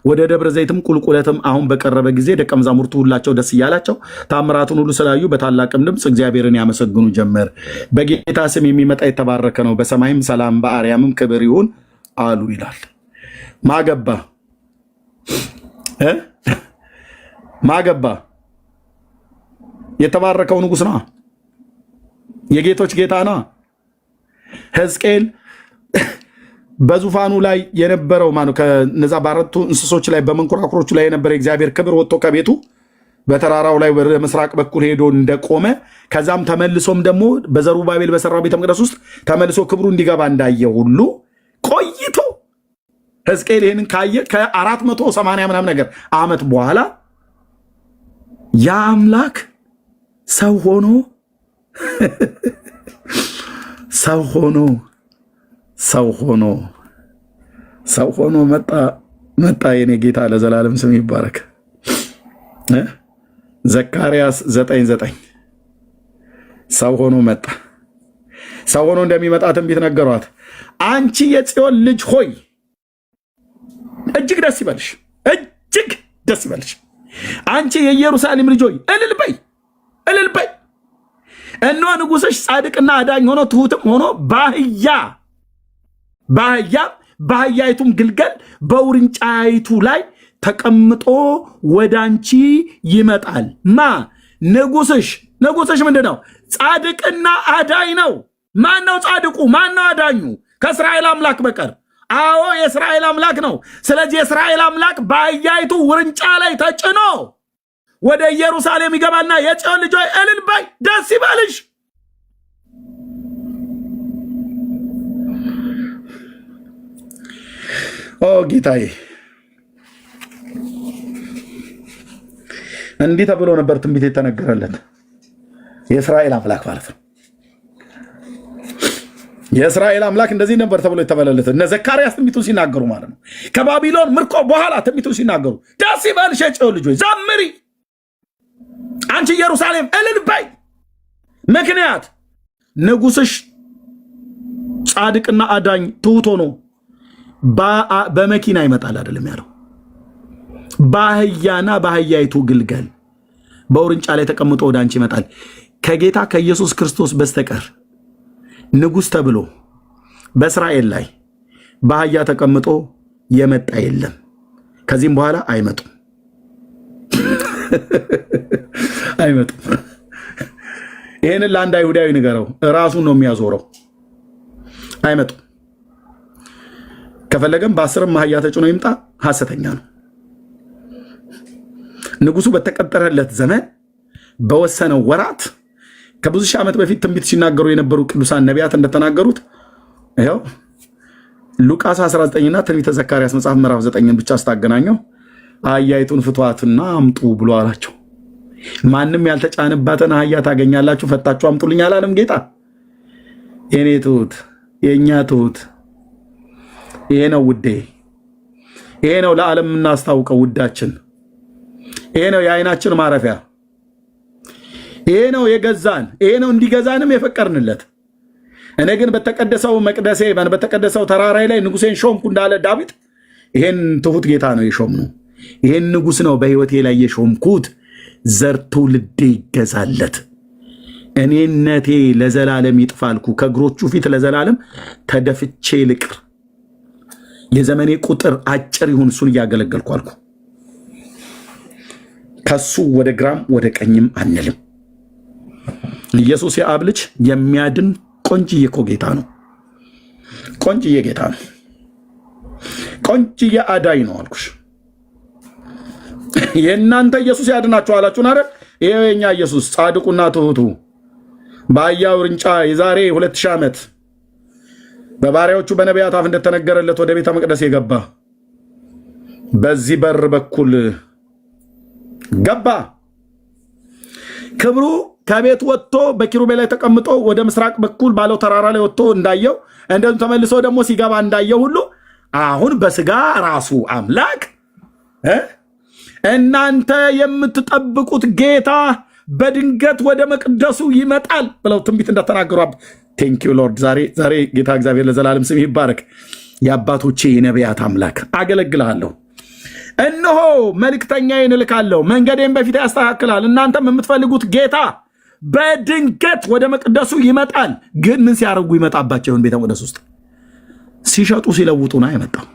ወደ ደብረ ዘይትም ቁልቁለትም አሁን በቀረበ ጊዜ ደቀ መዛሙርቱ ሁላቸው ደስ እያላቸው ታምራቱን ሁሉ ስላዩ በታላቅም ድምፅ እግዚአብሔርን ያመሰግኑ ጀመር። በጌታ ስም የሚመጣ የተባረከ ነው፣ በሰማይም ሰላም በአርያምም ክብር ይሁን አሉ ይላል። ማገባ የተባረከው ንጉሥ ነው፣ የጌቶች ጌታ ነው። ሕዝቅኤል በዙፋኑ ላይ የነበረው ከነዛ በአራቱ እንስሶች ላይ በመንኮራኩሮቹ ላይ የነበረ እግዚአብሔር ክብር ወጥቶ ከቤቱ በተራራው ላይ ወደ ምስራቅ በኩል ሄዶ እንደቆመ ከዛም ተመልሶም ደግሞ በዘሩባቤል በሰራው ቤተ መቅደስ ውስጥ ተመልሶ ክብሩ እንዲገባ እንዳየ ሁሉ ቆይቶ ሕዝቅኤል ይህንን ካየ ከ480 ምናምን ነገር ዓመት በኋላ የአምላክ ሰው ሆኖ መጣ። የኔ ጌታ ለዘላለም ስም ይባረክ። ዘካርያስ 9:9 ሰው ሆኖ መጣ። ሰው ሆኖ እንደሚመጣ ትንቢት ነገሯት። አንቺ የጽዮን ልጅ ሆይ እጅግ ደስ ይበልሽ፣ እጅግ ደስ ይበልሽ። አንቺ የኢየሩሳሌም ልጅ ሆይ እልል በይ። እነሆ ንጉሥሽ ጻድቅና አዳኝ ሆኖ ትሑትም ሆኖ በአህያይቱም ግልገል በውርንጫይቱ ላይ ተቀምጦ ወደ አንቺ ይመጣል። ንጉሥሽ ምንድን ነው? ጻድቅና አዳኝ ነው። ማን ነው ጻድቁ? ማን ነው አዳኙ? ከእስራኤል አምላክ በቀር። አዎ የእስራኤል አምላክ ነው። ስለዚህ የእስራኤል አምላክ በአህያይቱ ውርንጫ ላይ ተጭኖ ወደ ኢየሩሳሌም ይገባና የጽዮን ልጆች እልል በይ ደስ ይበልሽ። ኦ ጌታዬ፣ እንዲህ ተብሎ ነበር ትንቢት የተነገረለት የእስራኤል አምላክ ማለት ነው። የእስራኤል አምላክ እንደዚህ ነበር ተብሎ የተባለለት እነ ዘካርያስ ትንቢቱን ሲናገሩ ማለት ነው። ከባቢሎን ምርኮ በኋላ ትንቢቱን ሲናገሩ ደስ ይበልሽ የጽዮን ልጆች ዘምሪ፣ አንቺ ኢየሩሳሌም እልል በይ። ምክንያት ንጉስሽ ጻድቅና አዳኝ ትሑት ሆኖ በመኪና ይመጣል አይደለም ያለው፣ በአህያና በአህያይቱ ግልገል በውርንጫ ላይ ተቀምጦ ወደ አንቺ ይመጣል። ከጌታ ከኢየሱስ ክርስቶስ በስተቀር ንጉስ ተብሎ በእስራኤል ላይ በአህያ ተቀምጦ የመጣ የለም። ከዚህም በኋላ አይመጡም አይመጡም። ይህንን ለአንድ አይሁዳዊ ንገረው፣ ራሱን ነው የሚያዞረው። አይመጡም። ከፈለገም በ10 አህያ ተጭኖ ይምጣ፣ ሐሰተኛ ነው። ንጉሱ በተቀጠረለት ዘመን በወሰነው ወራት ከብዙ ሺህ ዓመት በፊት ትንቢት ሲናገሩ የነበሩ ቅዱሳን ነቢያት እንደተናገሩት ይኸው ሉቃስ 19ና ትንቢተ ዘካርያስ መጽሐፍ ምዕራፍ 9ን ብቻ ስታገናኘው አህያይቱን ፍቷትና አምጡ ብሎ አላቸው። ማንም ያልተጫነባትን አህያ ታገኛላችሁ፣ ፈታችሁ አምጡልኝ አላለም ጌታ? የኔ ትሁት፣ የእኛ ትሁት፣ ይሄ ነው ውዴ፣ ይሄ ነው ለዓለም የምናስታውቀው ውዳችን፣ ይሄ ነው የአይናችን ማረፊያ፣ ይሄ ነው የገዛን፣ ይሄ ነው እንዲገዛንም የፈቀርንለት። እኔ ግን በተቀደሰው መቅደሴ በተቀደሰው ተራራይ ላይ ንጉሴን ሾምኩ እንዳለ ዳዊት ይሄን ትሁት ጌታ ነው የሾምነው። ይሄን ንጉስ ነው በህይወቴ ላይ የሾምኩት፣ ዘር ትውልዴ ይገዛለት። እኔነቴ ለዘላለም ይጥፋልኩ፣ ከእግሮቹ ፊት ለዘላለም ተደፍቼ ልቅር፣ የዘመኔ ቁጥር አጭር ይሁን፣ እሱን እያገለገልኩ አልኩ። ከሱ ወደ ግራም ወደ ቀኝም አንልም። ኢየሱስ የአብ ልጅ የሚያድን ቆንጅዬ እኮ ጌታ ነው። ቆንጅዬ ጌታ ነው። ቆንጅዬ አዳኝ ነው አልኩሽ። የእናንተ ኢየሱስ ያድናችሁ አላችሁን አይደል? ይሄ የኛ ኢየሱስ ጻድቁና ትሁቱ በአህያ ውርንጫ የዛሬ 2000 ዓመት በባሪያዎቹ በነቢያት አፍ እንደተነገረለት ወደ ቤተ መቅደስ የገባ በዚህ በር በኩል ገባ። ክብሩ ከቤት ወጥቶ በኪሩቤል ላይ ተቀምጦ ወደ ምስራቅ በኩል ባለው ተራራ ላይ ወጥቶ እንዳየው እንደዚሁ ተመልሶ ደግሞ ሲገባ እንዳየው ሁሉ አሁን በስጋ ራሱ አምላክ እናንተ የምትጠብቁት ጌታ በድንገት ወደ መቅደሱ ይመጣል ብለው ትንቢት እንደተናገሩ ቴንኪዩ ሎርድ። ዛሬ ጌታ እግዚአብሔር ለዘላለም ስም ይባረክ። የአባቶቼ የነቢያት አምላክ አገለግልሃለሁ። እነሆ መልእክተኛዬን እልካለሁ፣ መንገዴን በፊት ያስተካክላል። እናንተም የምትፈልጉት ጌታ በድንገት ወደ መቅደሱ ይመጣል። ግን ምን ሲያደርጉ ይመጣባቸውን? ቤተ መቅደስ ውስጥ ሲሸጡ ሲለውጡ ነው የመጣው።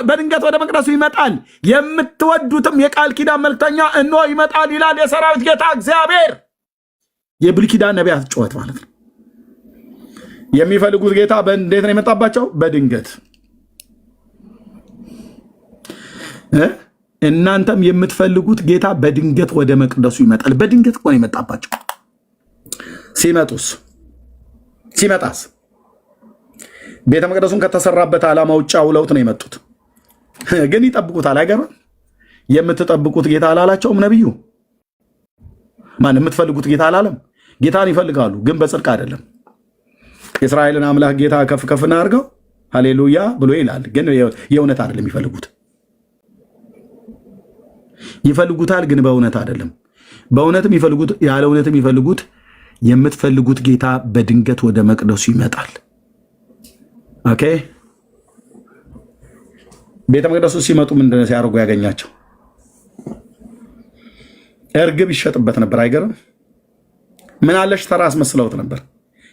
በድንገት ወደ መቅደሱ ይመጣል፣ የምትወዱትም የቃል ኪዳን መልእክተኛ እነሆ ይመጣል ይላል የሰራዊት ጌታ እግዚአብሔር። የብሉይ ኪዳን ነቢያት ጩኸት ማለት ነው። የሚፈልጉት ጌታ እንዴት ነው የመጣባቸው? በድንገት። እናንተም የምትፈልጉት ጌታ በድንገት ወደ መቅደሱ ይመጣል። በድንገት እኮ ነው የመጣባቸው። ሲመጣስ ቤተ መቅደሱን ከተሰራበት ዓላማ ውጭ አውለውት ነው የመጡት። ግን ይጠብቁታል። አይገርም? የምትጠብቁት ጌታ አላላቸውም ነቢዩ። ማን የምትፈልጉት ጌታ አላለም። ጌታን ይፈልጋሉ፣ ግን በጽድቅ አይደለም። የእስራኤልን አምላክ ጌታ ከፍ ከፍ እናድርገው ሃሌሉያ ብሎ ይላል። ግን የእውነት አይደለም የሚፈልጉት። ይፈልጉታል፣ ግን በእውነት አይደለም። በእውነትም ይፈልጉት፣ ያለ እውነትም ይፈልጉት። የምትፈልጉት ጌታ በድንገት ወደ መቅደሱ ይመጣል። ኦኬ። ቤተ መቅደሱ ሲመጡ ምንድን ነው ሲያደርጉ ያገኛቸው? እርግብ ይሸጥበት ነበር። አይገርም? ምን አለሽ ተራ አስመስለውት ነበር።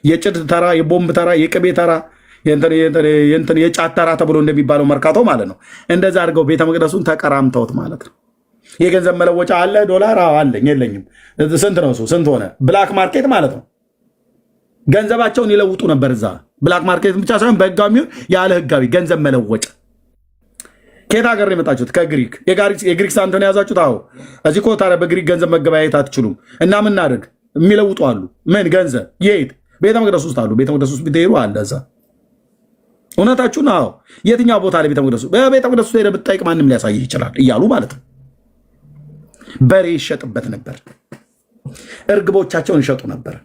የጭድ ተራ፣ የቦምብ ተራ፣ የቅቤ ተራ፣ የጫት ተራ ተብሎ እንደሚባለው መርካቶ ማለት ነው። እንደዛ አድርገው ቤተ መቅደሱን ተቀራምተውት ማለት ነው። የገንዘብ መለወጫ አለ፣ ዶላር አለኝ የለኝም፣ ስንት ነው እሱ? ስንት ሆነ? ብላክ ማርኬት ማለት ነው። ገንዘባቸውን ይለውጡ ነበር እዛ። ብላክ ማርኬት ብቻ ሳይሆን በህጋዊ ያለ ህጋዊ ገንዘብ መለወጫ ከየት ሀገር ነው የመጣችሁት? ከግሪክ። የግሪክ ሳንቲም ነው የያዛችሁት? አዎ። እዚህ እኮ ታዲያ በግሪክ ገንዘብ መገበያየት አትችሉም። እና ምን እናድርግ? የሚለውጡ አሉ። ምን ገንዘብ? የት? ቤተ መቅደስ ውስጥ አሉ። ቤተ መቅደስ ውስጥ ብትሄዱ አለ እዛ። እውነታችሁን? አዎ። የትኛው ቦታ ላይ ቤተ መቅደሱ? በቤተ መቅደሱ ሄደህ ብትጠይቅ ማንም ሊያሳይህ ይችላል እያሉ ማለት ነው። በሬ ይሸጥበት ነበር። እርግቦቻቸውን ይሸጡ ነበር።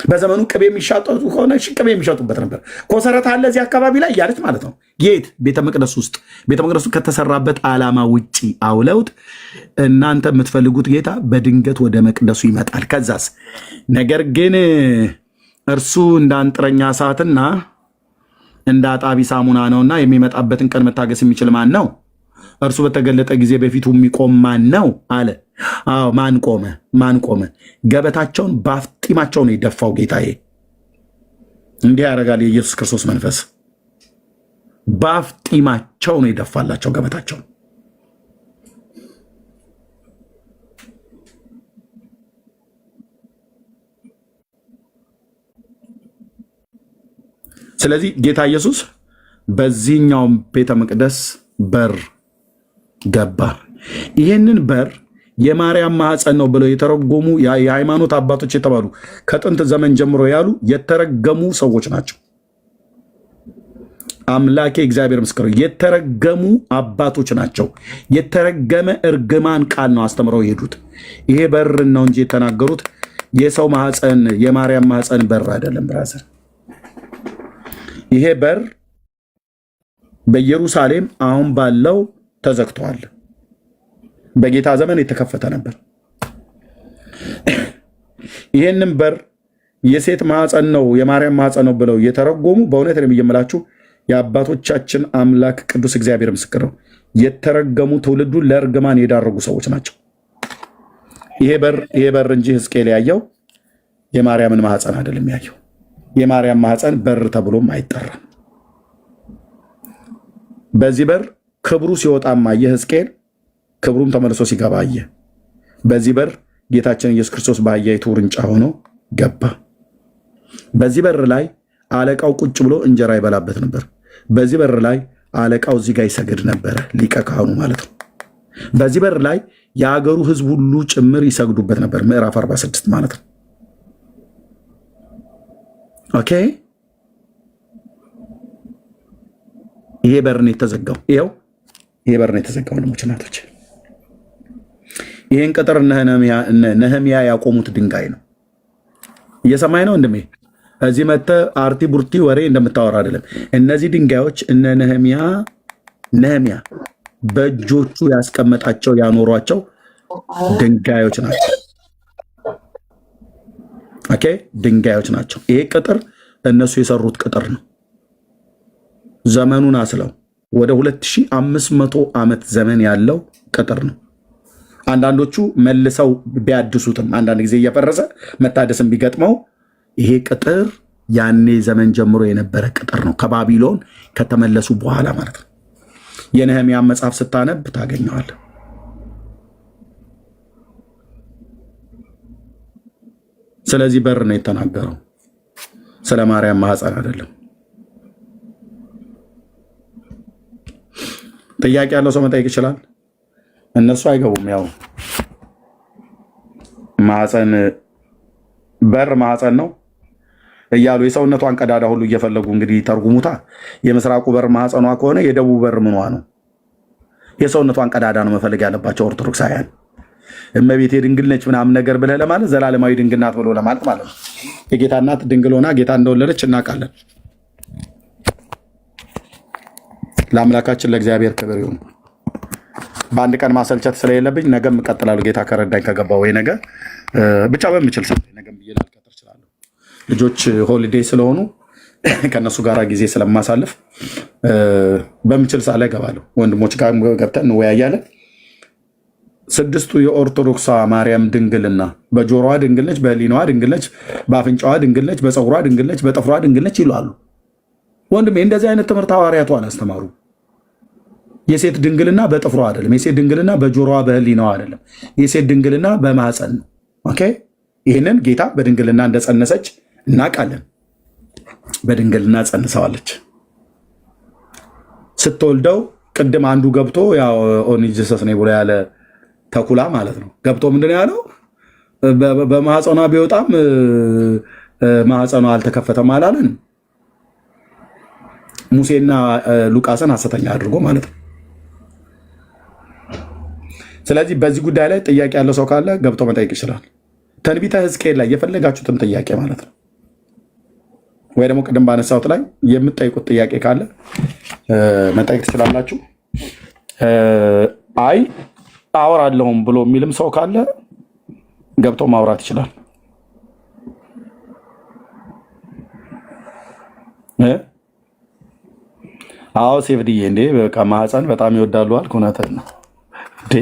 በዘመኑ ቅቤ የሚሻጠቱ ከሆነ ቅቤ የሚሸጡበት ነበር። ኮሰረት አለ እዚህ አካባቢ ላይ እያለች ማለት ነው። የት? ቤተ መቅደስ ውስጥ። ቤተ መቅደሱ ከተሰራበት ዓላማ ውጪ አውለውት እናንተ የምትፈልጉት ጌታ በድንገት ወደ መቅደሱ ይመጣል። ከዛስ ነገር ግን እርሱ እንደ አንጥረኛ እሳትና እንደ አጣቢ ሳሙና ነውና የሚመጣበትን ቀን መታገስ የሚችል ማን ነው? እርሱ በተገለጠ ጊዜ በፊቱ የሚቆም ማን ነው አለ። አዎ ማን ቆመ? ማን ቆመ? ገበታቸውን በአፍጢማቸው ነው የደፋው ጌታዬ። እንዲህ ያደርጋል የኢየሱስ ክርስቶስ መንፈስ። በአፍጢማቸው ነው የደፋላቸው ገበታቸውን። ስለዚህ ጌታ ኢየሱስ በዚህኛው ቤተ መቅደስ በር ገባ። ይህንን በር የማርያም ማኅፀን ነው ብለው የተረጎሙ የሃይማኖት አባቶች የተባሉ ከጥንት ዘመን ጀምሮ ያሉ የተረገሙ ሰዎች ናቸው። አምላኬ እግዚአብሔር ምስክር፣ የተረገሙ አባቶች ናቸው። የተረገመ እርግማን ቃል ነው አስተምረው የሄዱት። ይሄ በር ነው እንጂ የተናገሩት የሰው ማኅፀን የማርያም ማኅፀን በር አይደለም ብራዘር። ይሄ በር በኢየሩሳሌም አሁን ባለው ተዘግቷል። በጌታ ዘመን የተከፈተ ነበር። ይህንም በር የሴት ማኅፀን ነው የማርያም ማኅፀን ነው ብለው የተረጎሙ በእውነት ነው የምላችሁ የአባቶቻችን አምላክ ቅዱስ እግዚአብሔር ምስክር ነው። የተረገሙ ትውልዱን ለእርግማን የዳረጉ ሰዎች ናቸው። ይሄ በር እንጂ ሕዝቅኤል ያየው የማርያምን ማኅፀን አይደለም ያየው። የማርያም ማኅፀን በር ተብሎም አይጠራም። በዚህ በር ክብሩ ሲወጣም አየ ሕዝቅኤል፣ ክብሩም ተመልሶ ሲገባ አየ። በዚህ በር ጌታችን ኢየሱስ ክርስቶስ በአህያይቱ ውርንጫ ሆኖ ገባ። በዚህ በር ላይ አለቃው ቁጭ ብሎ እንጀራ ይበላበት ነበር። በዚህ በር ላይ አለቃው እዚህ ጋር ይሰግድ ነበረ፣ ሊቀ ካህኑ ማለት ነው። በዚህ በር ላይ የአገሩ ሕዝብ ሁሉ ጭምር ይሰግዱበት ነበር። ምዕራፍ 46 ማለት ነው። ኦኬ። ይሄ በር ነው የተዘጋው። ይኸው ይሄ በር ነው የተዘጋው። ወንድሞች እናቶች፣ ይሄን ቅጥር ነህምያ ያቆሙት ድንጋይ ነው። እየሰማኝ ነው ወንድሜ? እዚህ መተህ አርቲ ቡርቲ ወሬ እንደምታወራ አይደለም። እነዚህ ድንጋዮች እነ ነህምያ በእጆቹ ያስቀመጣቸው ያኖሯቸው ድንጋዮች ናቸው። ኦኬ፣ ድንጋዮች ናቸው። ይሄ ቅጥር እነሱ የሰሩት ቅጥር ነው። ዘመኑን አስለው ወደ 2500 ዓመት ዘመን ያለው ቅጥር ነው። አንዳንዶቹ መልሰው ቢያድሱትም አንዳንድ ጊዜ እየፈረሰ መታደስም ቢገጥመው ይሄ ቅጥር ያኔ ዘመን ጀምሮ የነበረ ቅጥር ነው። ከባቢሎን ከተመለሱ በኋላ ማለት ነው። የነህምያን መጽሐፍ ስታነብ ታገኘዋለህ። ስለዚህ በር ነው የተናገረው፣ ስለ ማርያም ማኅፀን አይደለም። ጥያቄ ያለው ሰው መጠየቅ ይችላል። እነሱ አይገቡም። ያው ማኅፀን በር ማኅፀን ነው እያሉ የሰውነቷን ቀዳዳ ሁሉ እየፈለጉ እንግዲህ ተርጉሙታ። የምስራቁ በር ማኅፀኗ ከሆነ የደቡብ በር ምኗ ነው? የሰውነቷን ቀዳዳ ነው መፈለግ ያለባቸው ኦርቶዶክሳውያን። እመቤቴ ድንግል ነች ምናምን ነገር ብለህ ለማለት ዘላለማዊ ድንግል ናት ብሎ ለማለት ማለት ነው። የጌታ እናት ድንግል ሆና ጌታ እንደወለደች እናውቃለን። ለአምላካችን ለእግዚአብሔር ክብር ይሁን። በአንድ ቀን ማሰልቸት ስለሌለብኝ ነገም እቀጥላለሁ። ጌታ ከረዳኝ ከገባ ወይ ነገ ብቻ በምችል ሰ ነገም ብዬ ላልቀጥር እችላለሁ። ልጆች ሆሊዴይ ስለሆኑ ከእነሱ ጋር ጊዜ ስለማሳልፍ በምችል ሰዓት ላይ እገባለሁ። ወንድሞች ጋር ገብተን እንወያያለን። ስድስቱ የኦርቶዶክሷ ማርያም ድንግልና በጆሮዋ ድንግል ነች፣ በህሊናዋ ድንግል ነች፣ በአፍንጫዋ ድንግል ነች፣ በፀጉሯ ድንግል ነች፣ በጥፍሯ ድንግል ነች ይላሉ። ወንድሜ እንደዚህ አይነት ትምህርት ሐዋርያቱ አላስተማሩ። የሴት ድንግልና በጥፍሯ አይደለም። የሴት ድንግልና በጆሮዋ በህሊናዋ አይደለም። የሴት ድንግልና በማህፀን ነው። ኦኬ፣ ይህንን ጌታ በድንግልና እንደጸነሰች እናውቃለን። በድንግልና ጸንሰዋለች። ስትወልደው ቅድም አንዱ ገብቶ ያው ኦንሊ ጂሰስ ነው ብሎ ያለ ተኩላ ማለት ነው። ገብቶ ምንድን ነው ያለው? በማህፀኗ ቢወጣም ማህፀኗ አልተከፈተም አላለን? ሙሴና ሉቃስን ሐሰተኛ አድርጎ ማለት ነው። ስለዚህ በዚህ ጉዳይ ላይ ጥያቄ ያለው ሰው ካለ ገብቶ መጠየቅ ይችላል። ትንቢተ ሕዝቅኤል ላይ የፈለጋችሁትን ጥያቄ ማለት ነው፣ ወይ ደግሞ ቅድም ባነሳሁት ላይ የምትጠይቁት ጥያቄ ካለ መጠየቅ ትችላላችሁ። አይ አወራለሁም ብሎ የሚልም ሰው ካለ ገብቶ ማውራት ይችላል። አዎ ሴፍድዬ እንዴ በቃ ማህፀን በጣም ይወዳሉ አልክ። እውነትህን ነው እንዴ።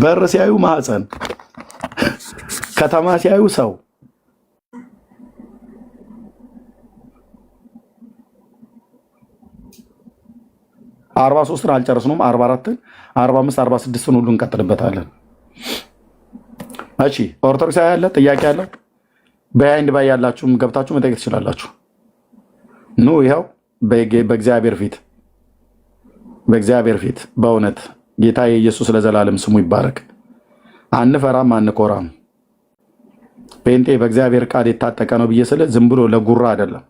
በር ሲያዩ ማህፀን፣ ከተማ ሲያዩ ሰው። አርባ ሦስትን አልጨረስንም። 44ን 45 46ን ሁሉ እንቀጥልበታለን። እሺ ኦርቶዶክስ ያለ ጥያቄ ያለው በያይንድ ባይ ያላችሁም ገብታችሁ መጠየቅ ትችላላችሁ። ኑ ይኸው በእግዚአብሔር ፊት በእውነት ጌታ የኢየሱስ ለዘላለም ስሙ ይባረክ። አንፈራም፣ አንኮራም። ጴንጤ በእግዚአብሔር ቃል የታጠቀ ነው ብዬ ስለ ዝም ብሎ ለጉራ አይደለም።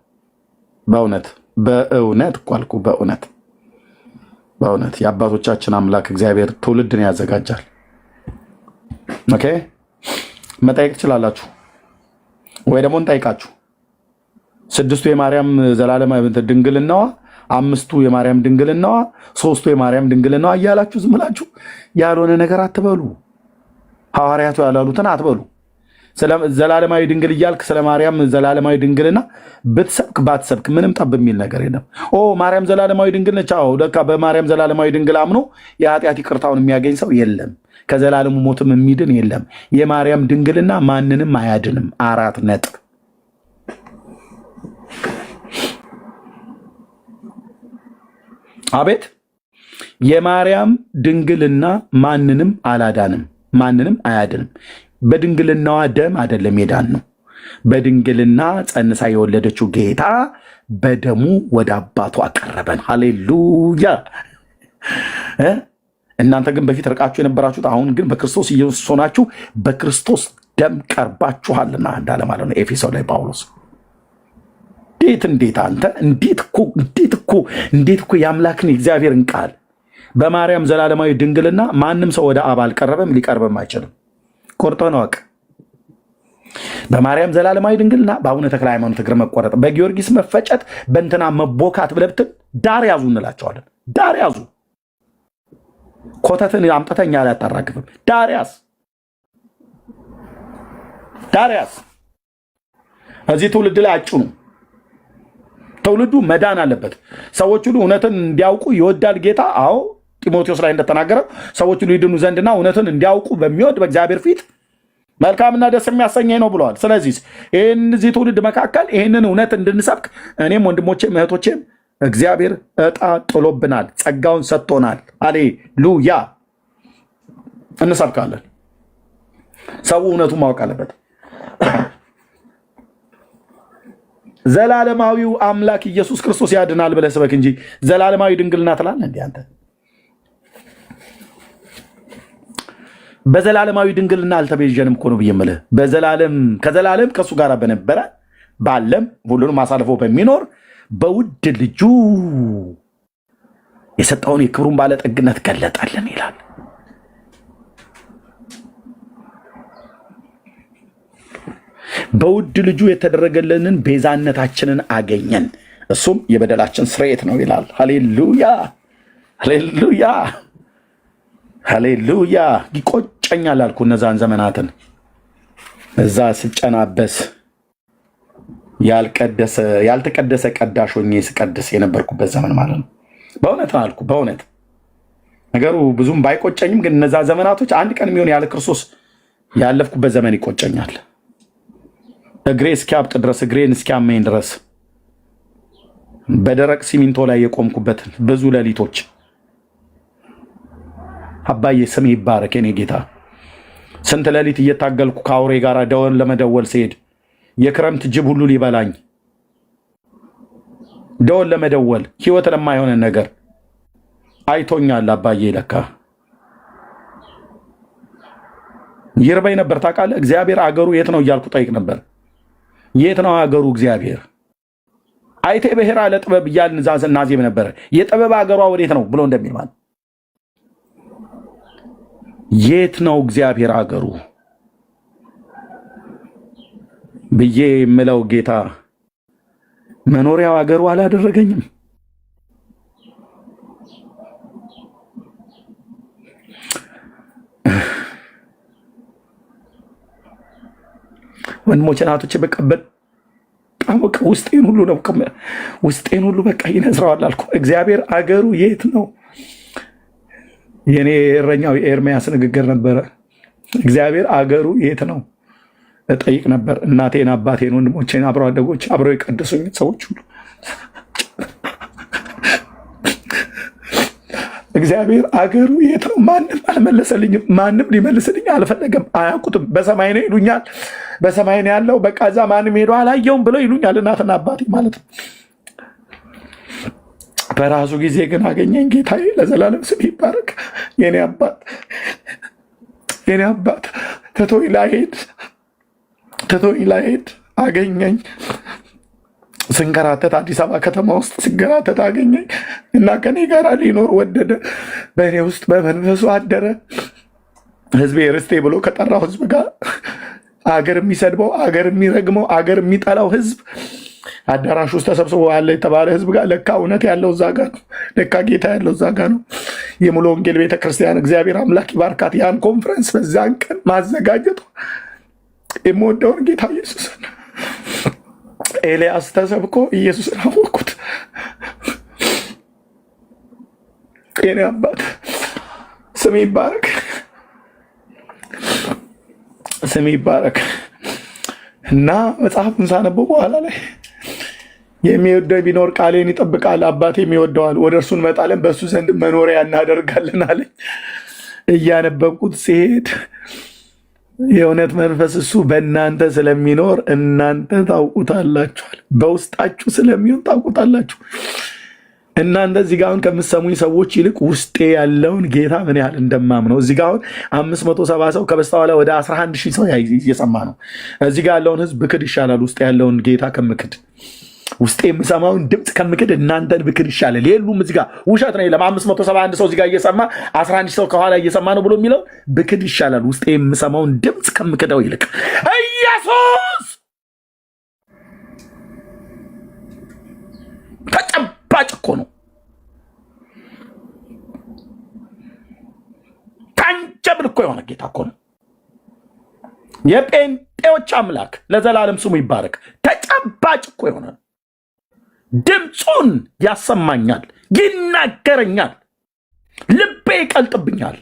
በእውነት እኮ አልኩ። በእውነት የአባቶቻችን አምላክ እግዚአብሔር ትውልድን ያዘጋጃል። ኦኬ መጠየቅ ትችላላችሁ፣ ወይ ደግሞ እንጠይቃችሁ። 6ቱ የማርያም ዘላለማዊ ድንግልናዋ፣ 5ቱ የማርያም ድንግልናዋ፣ 3ቱ የማርያም ድንግልናዋ እያላችሁ ዝም ብላችሁ ያልሆነ ነገር አትበሉ። ሐዋርያቱ ያላሉትን አትበሉ። ዘላለማዊ ድንግል እያልክ ስለ ማርያም ዘላለማዊ ድንግልና ብትሰብክ ባትሰብክ ምንም ጠብ የሚል ነገር የለም። ማርያም ዘላለማዊ ድንግል ነች። አዎ ለካ በማርያም ዘላለማዊ ድንግል አምኖ የኃጢአት ይቅርታውን የሚያገኝ ሰው የለም። ከዘላለሙ ሞትም የሚድን የለም። የማርያም ድንግልና ማንንም አያድንም። 4 ነጥብ። አቤት የማርያም ድንግልና ማንንም አላዳንም፣ ማንንም አያድንም። በድንግልናዋ ደም አይደለም የዳን ነው። በድንግልና ጸንሳ የወለደችው ጌታ በደሙ ወደ አባቱ አቀረበን። ሃሌሉያ። እናንተ ግን በፊት ርቃችሁ የነበራችሁት አሁን ግን በክርስቶስ ኢየሱስ ሆናችሁ በክርስቶስ ደም ቀርባችኋልና እንዳለ ማለት ነው ኤፌሶን ላይ ጳውሎስ። እንዴት አንተ እንዴት እኮ የአምላክን የእግዚአብሔርን ቃል በማርያም ዘላለማዊ ድንግልና ማንም ሰው ወደ አብ አልቀረበም፣ ሊቀርብም አይችልም። ቆርጠን ወቅ በማርያም ዘላለማዊ ድንግልና በአቡነ ተክለ ሃይማኖት እግር መቆረጥ፣ በጊዮርጊስ መፈጨት፣ በእንትና መቦካት ብለብትን ዳር ያዙ እንላቸዋለን። ዳር ያዙ። ኮተትን አምጥተኛ ላይ አታራግፍም። ዳር ያዝ። እዚህ ትውልድ ላይ አጭኑ። ትውልዱ መዳን አለበት። ሰዎች ሁሉ እውነትን እንዲያውቁ ይወዳል ጌታ። አዎ ጢሞቴዎስ ላይ እንደተናገረ ሰዎች ሁሉ ይድኑ ዘንድና እውነትን እንዲያውቁ በሚወድ በእግዚአብሔር ፊት መልካምና ደስ የሚያሰኘኝ ነው ብለዋል። ስለዚህ እዚህ ትውልድ መካከል ይህንን እውነት እንድንሰብክ እኔም ወንድሞቼም እህቶቼም እግዚአብሔር ዕጣ ጥሎብናል፣ ጸጋውን ሰጥቶናል። ሃሌሉያ። እንሰብካለን። ሰው እውነቱን ማወቅ አለበት። ዘላለማዊው አምላክ ኢየሱስ ክርስቶስ ያድናል ብለህ ስበክ እንጂ ዘላለማዊ ድንግልና ትላለህ እንዴ አንተ? በዘላለማዊ ድንግልና አልተቤዠንም እኮ ነው ብዬ የምልህ። ከዘላለም ከእሱ ጋር በነበረ ባለም ሁሉንም አሳልፎ በሚኖር በውድ ልጁ የሰጠውን የክብሩን ባለጠግነት ገለጠልን ይላል። በውድ ልጁ የተደረገልንን ቤዛነታችንን አገኘን፣ እሱም የበደላችን ስርየት ነው ይላል። ሃሌሉያ ሃሌሉያ ሃሌሉያ። ይቆጨኛል አልኩ እነዛን ዘመናትን እዛ ስጨናበስ ያልተቀደሰ ቀዳሽ ሆኜ ስቀድስ የነበርኩበት ዘመን ማለት ነው። በእውነት አልኩ። በእውነት ነገሩ ብዙም ባይቆጨኝም ግን እነዛ ዘመናቶች አንድ ቀን የሚሆን ያለ ክርስቶስ ያለፍኩበት ዘመን ይቆጨኛል። እግሬ እስኪያብጥ ድረስ፣ እግሬን እስኪያመኝ ድረስ በደረቅ ሲሚንቶ ላይ የቆምኩበትን ብዙ ሌሊቶች። አባዬ ስም ይባረክ የኔ ጌታ። ስንት ሌሊት እየታገልኩ ከአውሬ ጋር ደወል ለመደወል ሲሄድ የክረምት ጅብ ሁሉ ሊበላኝ ደወል ለመደወል ህይወት ለማይሆነ ነገር አይቶኛል አባዬ ለካ ይርበኝ ነበር ታውቃለህ። እግዚአብሔር አገሩ የት ነው እያልኩ ጠይቅ ነበር። የት ነው አገሩ እግዚአብሔር? አይቴ ብሔራ ለጥበብ እያልን እናዜም ነበረ። የጥበብ አገሯ ወዴት ነው ብሎ እንደሚል ማለት የት ነው እግዚአብሔር አገሩ ብዬ የምለው ጌታ መኖሪያው አገሩ አላደረገኝም። ወንድሞቼ ናቶቼ በቃ በጣም በቃ ውስጤን ሁሉ በቃ ይነዝረዋል አልኩ። እግዚአብሔር አገሩ የት ነው? የኔ እረኛው የኤርምያስ ንግግር ነበረ። እግዚአብሔር አገሩ የት ነው እጠይቅ ነበር። እናቴን፣ አባቴን፣ ወንድሞቼን፣ አብረው አደጎች፣ አብረው የቀደሱኝ ሰዎች ሁሉ እግዚአብሔር አገሩ የት ነው? ማንም አልመለሰልኝም። ማንም ሊመልስልኝ አልፈለገም። አያውቁትም። በሰማይ ነው ይሉኛል። በሰማይ ነው ያለው። በቃ እዛ ማንም ሄዶ አላየውም ብለው ይሉኛል እናትና አባቴ ማለት ነው። በራሱ ጊዜ ግን አገኘኝ ጌታዬ፣ ለዘላለም ስም ይባረክ። የኔ አባት ትቶኝ ላይሄድ አገኘኝ። ስንከራተት አዲስ አበባ ከተማ ውስጥ ስንከራተት አገኘኝ እና ከኔ ጋር ሊኖር ወደደ። በእኔ ውስጥ በመንፈሱ አደረ። ህዝቤ ርስቴ ብሎ ከጠራው ህዝብ ጋር አገር የሚሰድበው፣ አገር የሚረግመው፣ አገር የሚጠላው ህዝብ አዳራሽ ውስጥ ተሰብስቦ ያለ የተባለ ህዝብ ጋር ለካ እውነት ያለው እዛ ጋር ነው። ለካ ጌታ ያለው እዛ ጋር ነው። የሙሉ ወንጌል ቤተክርስቲያን እግዚአብሔር አምላክ ይባርካት። ያን ኮንፈረንስ በዛን ቀን ማዘጋጀቱ የምወደውን ጌታ ኢየሱስን ኤልያስ ተሰብኮ ኢየሱስን አወቅኩት። የኔ አባት ስም ይባረክ እና መጽሐፍን ሳነበው በኋላ ላይ የሚወደው ቢኖር ቃሌን ይጠብቃል፣ አባቴ የሚወደዋል፣ ወደ እርሱ እንመጣለን፣ በእሱ ዘንድ መኖሪያ እናደርጋለን አለኝ። እያነበብኩት ሲሄድ የእውነት መንፈስ እሱ በእናንተ ስለሚኖር እናንተ ታውቁታላችኋል። በውስጣችሁ ስለሚሆን ታውቁታላችሁ። እናንተ እዚህ ጋር አሁን ከምትሰሙኝ ሰዎች ይልቅ ውስጤ ያለውን ጌታ ምን ያህል እንደማምነው እዚህ ጋር አሁን 570 ሰው ከበስተኋላ ወደ 11,000 ሰው እየሰማ ነው። እዚህ ጋር ያለውን ህዝብ ብክድ ይሻላል ውስጤ ያለውን ጌታ ከምክድ። ውስጤ የምሰማውን ድምፅ ከምክድ እናንተን ብክድ ይሻላል። የሉም እዚህ ጋር ውሸት ነው። የለም 571 ሰው እዚህ ጋር እየሰማ 11 ሰው ከኋላ እየሰማ ነው ብሎ የሚለው ብክድ ይሻላል ውስጤ የምሰማውን ድምፅ ከምክደው ይልቅ። ኢየሱስ ተጨባጭ እኮ ነው። ታንጀብል እኮ የሆነ ጌታ እኮ ነው። የጴንጤዎች አምላክ ለዘላለም ስሙ ይባረክ። ተጨባጭ እኮ የሆነ ድምፁን ያሰማኛል፣ ይናገረኛል፣ ልቤ ይቀልጥብኛል።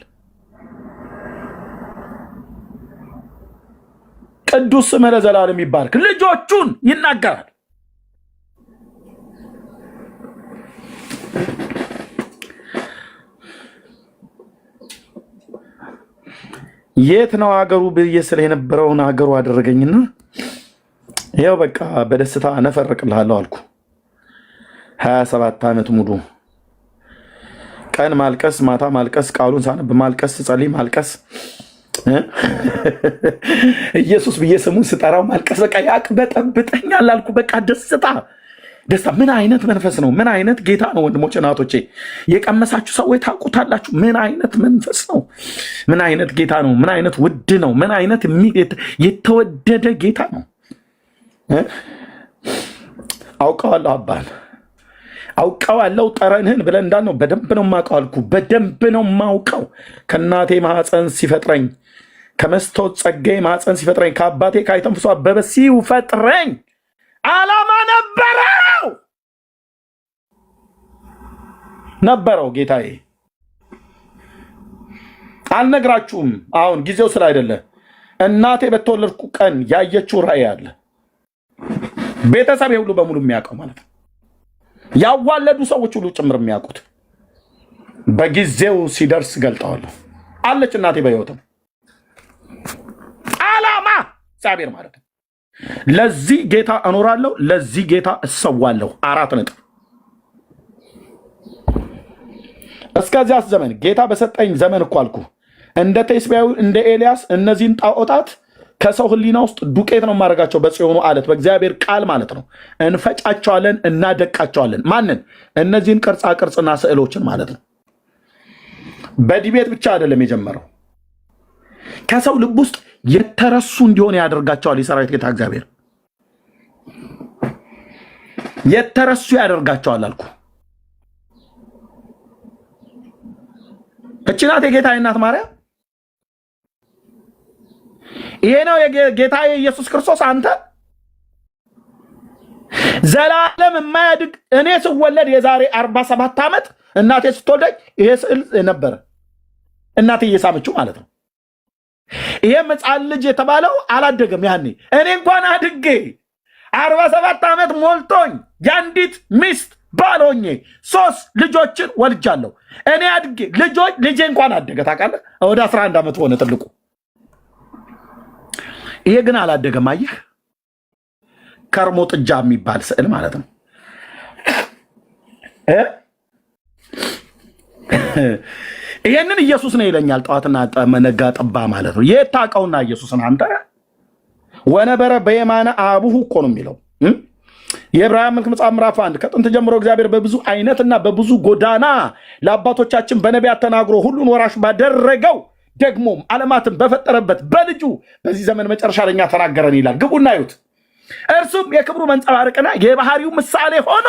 ቅዱስ ስምህ ለዘላለም ይባረክ። ልጆቹን ይናገራል። የት ነው ሀገሩ ብዬ ስለ የነበረውን ሀገሩ አደረገኝና ያው በቃ በደስታ ነፈርቅልሃለሁ አልኩ። 27 ዓመት ሙሉ ቀን ማልቀስ፣ ማታ ማልቀስ፣ ቃሉን ሳነብ ማልቀስ፣ ስጸልይ ማልቀስ፣ ኢየሱስ ብዬ ስሙን ስጠራው ማልቀስ። በቃ ያቅበጠብጠኛል አልኩ። በቃ ደስታ። ምን አይነት መንፈስ ነው? ምን አይነት ጌታ ነው? ወንድሞቼ እናቶቼ የቀመሳችሁ ሰዎች ታውቁታላችሁ። ምን አይነት መንፈስ ነው? ምን አይነት ጌታ ነው? ምን አይነት ውድ ነው? ምን አይነት የተወደደ ጌታ ነው? አውቀዋለሁ አባል አውቀዋለሁ ጠረንህን ብለን እንዳልነው በደንብ ነው የማውቀው አልኩ። በደንብ ነው የማውቀው። ከእናቴ ማህፀን ሲፈጥረኝ፣ ከመስታወት ጸጋዬ ማህፀን ሲፈጥረኝ፣ ከአባቴ ከአይተንፍሶ አበበ ሲፈጥረኝ ዓላማ ነበረው ጌታዬ። አልነግራችሁም አሁን ጊዜው ስላይደለ። እናቴ በተወለድኩ ቀን ያየችው ራእይ አለ። ቤተሰቤ ሁሉ በሙሉ የሚያውቀው ማለት ነው። ያዋለዱ ሰዎች ሁሉ ጭምር የሚያውቁት። በጊዜው ሲደርስ ገልጠዋለሁ። አለች እናቴ በሕይወትም። ዓላማ እግዚአብሔር ማለት ነው። ለዚህ ጌታ እኖራለሁ፣ ለዚህ ጌታ እሰዋለሁ። 4 ነጥብ። እስከዚያስ ዘመን ጌታ በሰጠኝ ዘመን እኮ አልኩ እንደ ቴስቢያዊ እንደ ኤልያስ እነዚህን ጣዖታት ከሰው ህሊና ውስጥ ዱቄት ነው ማድረጋቸው በጽዮኑ አለት በእግዚአብሔር ቃል ማለት ነው። እንፈጫቸዋለን፣ እናደቃቸዋለን። ማንን? እነዚህን ቅርጻ ቅርጽና ስዕሎችን ማለት ነው። በዲቤት ብቻ አይደለም የጀመረው፣ ከሰው ልብ ውስጥ የተረሱ እንዲሆን ያደርጋቸዋል። የሰራዊት ጌታ እግዚአብሔር የተረሱ ያደርጋቸዋል አልኩ። እቺ ናት የጌታ እናት ማርያም። ይሄ ነው የጌታ ኢየሱስ ክርስቶስ። አንተ ዘላለም የማያድግ እኔ ስወለድ የዛሬ 47 ዓመት እናቴ ስትወልደኝ ይሄ ስዕል ነበረ፣ እናቴ እየሳመችው ማለት ነው። ይሄ ሕፃን ልጅ የተባለው አላደገም ያኔ። እኔ እንኳን አድጌ 47 ዓመት ሞልቶኝ የአንዲት ሚስት ባል ሆኜ 3 ልጆችን ወልጃለሁ። እኔ አድጌ ልጄ እንኳን አደገ ታውቃለህ። ወደ 11 ዓመት ሆነ ትልቁ። ይሄ ግን አላደገም። አየህ፣ ከርሞ ጥጃ የሚባል ስዕል ማለት ነው። ይሄንን ኢየሱስ ነው ይለኛል ጠዋትና ነጋ ጠባ ማለት ነው። የት ታውቀውና ኢየሱስን አንተ ወነበረ በየማነ አቡሁ እኮ ነው የሚለው የዕብራውያን መልክ መጽሐፍ ምዕራፍ 1 ከጥንት ጀምሮ እግዚአብሔር በብዙ አይነትና በብዙ ጎዳና ለአባቶቻችን በነቢያት ተናግሮ ሁሉን ወራሽ ባደረገው ደግሞም ዓለማትን በፈጠረበት በልጁ በዚህ ዘመን መጨረሻ ለኛ ተናገረን ይላል። ግቡና እዩት። እርሱም የክብሩ መንጸባረቅና የባህሪው ምሳሌ ሆኖ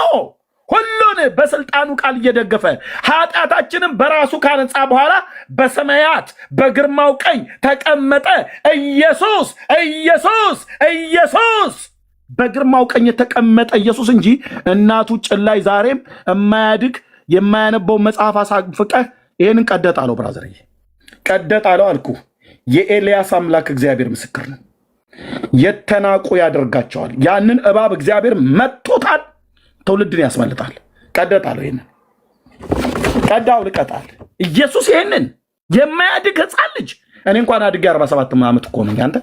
ሁሉን በስልጣኑ ቃል እየደገፈ ኃጢአታችንን በራሱ ካነጻ በኋላ በሰማያት በግርማው ቀኝ ተቀመጠ። ኢየሱስ ኢየሱስ ኢየሱስ በግርማው ቀኝ የተቀመጠ ኢየሱስ እንጂ እናቱ ጭላይ ዛሬም የማያድግ የማያነበው መጽሐፍ አሳፍቀህ ይሄንን ቀደጣለው። ብራዘር ቀደጣለው አልኩ። የኤልያስ አምላክ እግዚአብሔር ምስክር ነው። የተናቁ ያደርጋቸዋል። ያንን እባብ እግዚአብሔር መጥቶታል። ትውልድን ያስመልጣል። ቀደጣለው። ይሄንን ቀዳው ልቀጣል። ኢየሱስ ይሄንን የማያድግ ሕፃን ልጅ እኔ እንኳን አድጌ 47 ዓመት እኮ ነኝ። አንተ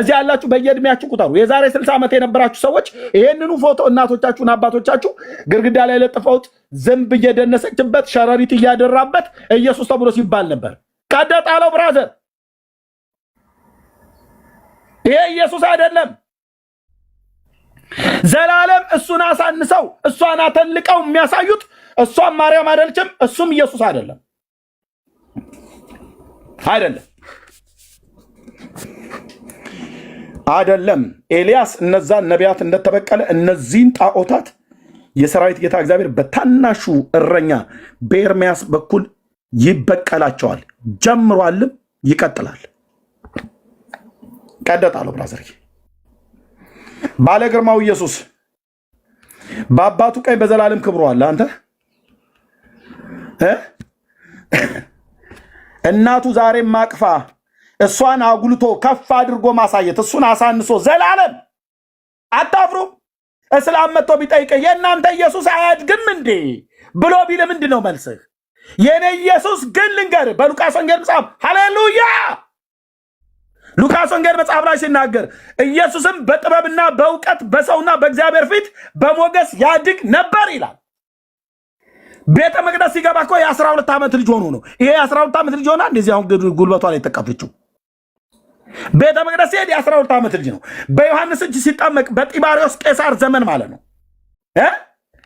እዚህ ያላችሁ በየእድሜያችሁ ቁጠሩ። የዛሬ 60 ዓመት የነበራችሁ ሰዎች ይሄንኑ ፎቶ እናቶቻችሁና አባቶቻችሁ ግድግዳ ላይ ለጥፈውት ዝንብ እየደነሰችበት ሸረሪት እያደራበት ኢየሱስ ተብሎ ሲባል ነበር። ቀደጣለው ብራዘር፣ ይሄ ኢየሱስ አይደለም። ዘላለም እሱን አሳንሰው እሷን አተልቀው የሚያሳዩት እሷም ማርያም አይደለችም፣ እሱም ኢየሱስ አይደለም። አይደለም ኤልያስ እነዛን ነቢያት እንደተበቀለ እነዚህን ጣዖታት የሰራዊት ጌታ እግዚአብሔር በታናሹ እረኛ በኤርምያስ በኩል ይበቀላቸዋል። ጀምሯልም ይቀጥላል። ቀደጣለው ብራዘር። ባለ ግርማው ኢየሱስ በአባቱ ቀኝ በዘላለም ክብሩ አለ። አንተ እናቱ ዛሬም ማቅፋ እሷን አጉልቶ ከፍ አድርጎ ማሳየት እሱን አሳንሶ ዘላለም አታፍሩም? እስላም መጥቶ ቢጠይቅ የእናንተ ኢየሱስ አያድግም እንዴ ብሎ ቢል ምንድን ነው መልስህ? የኔ ኢየሱስ ግን ልንገርህ በሉቃስ ወንጌል መጽሐፍ ሃሌሉያ ሉቃስ ወንጌል መጽሐፍ ላይ ሲናገር ኢየሱስም በጥበብና በእውቀት በሰውና በእግዚአብሔር ፊት በሞገስ ያድግ ነበር ይላል። ቤተ መቅደስ ሲገባ እኮ የ12 ዓመት ልጅ ሆኖ ነው። ይሄ የ12 ዓመት ልጅ ሆና እንደዚህ አሁን ጉልበቷ ላይ ተቀፈችው። ቤተ መቅደስ ሲሄድ የ12 ዓመት ልጅ ነው። በዮሐንስ እጅ ሲጠመቅ በጢባሪዎስ ቄሳር ዘመን ማለት ነው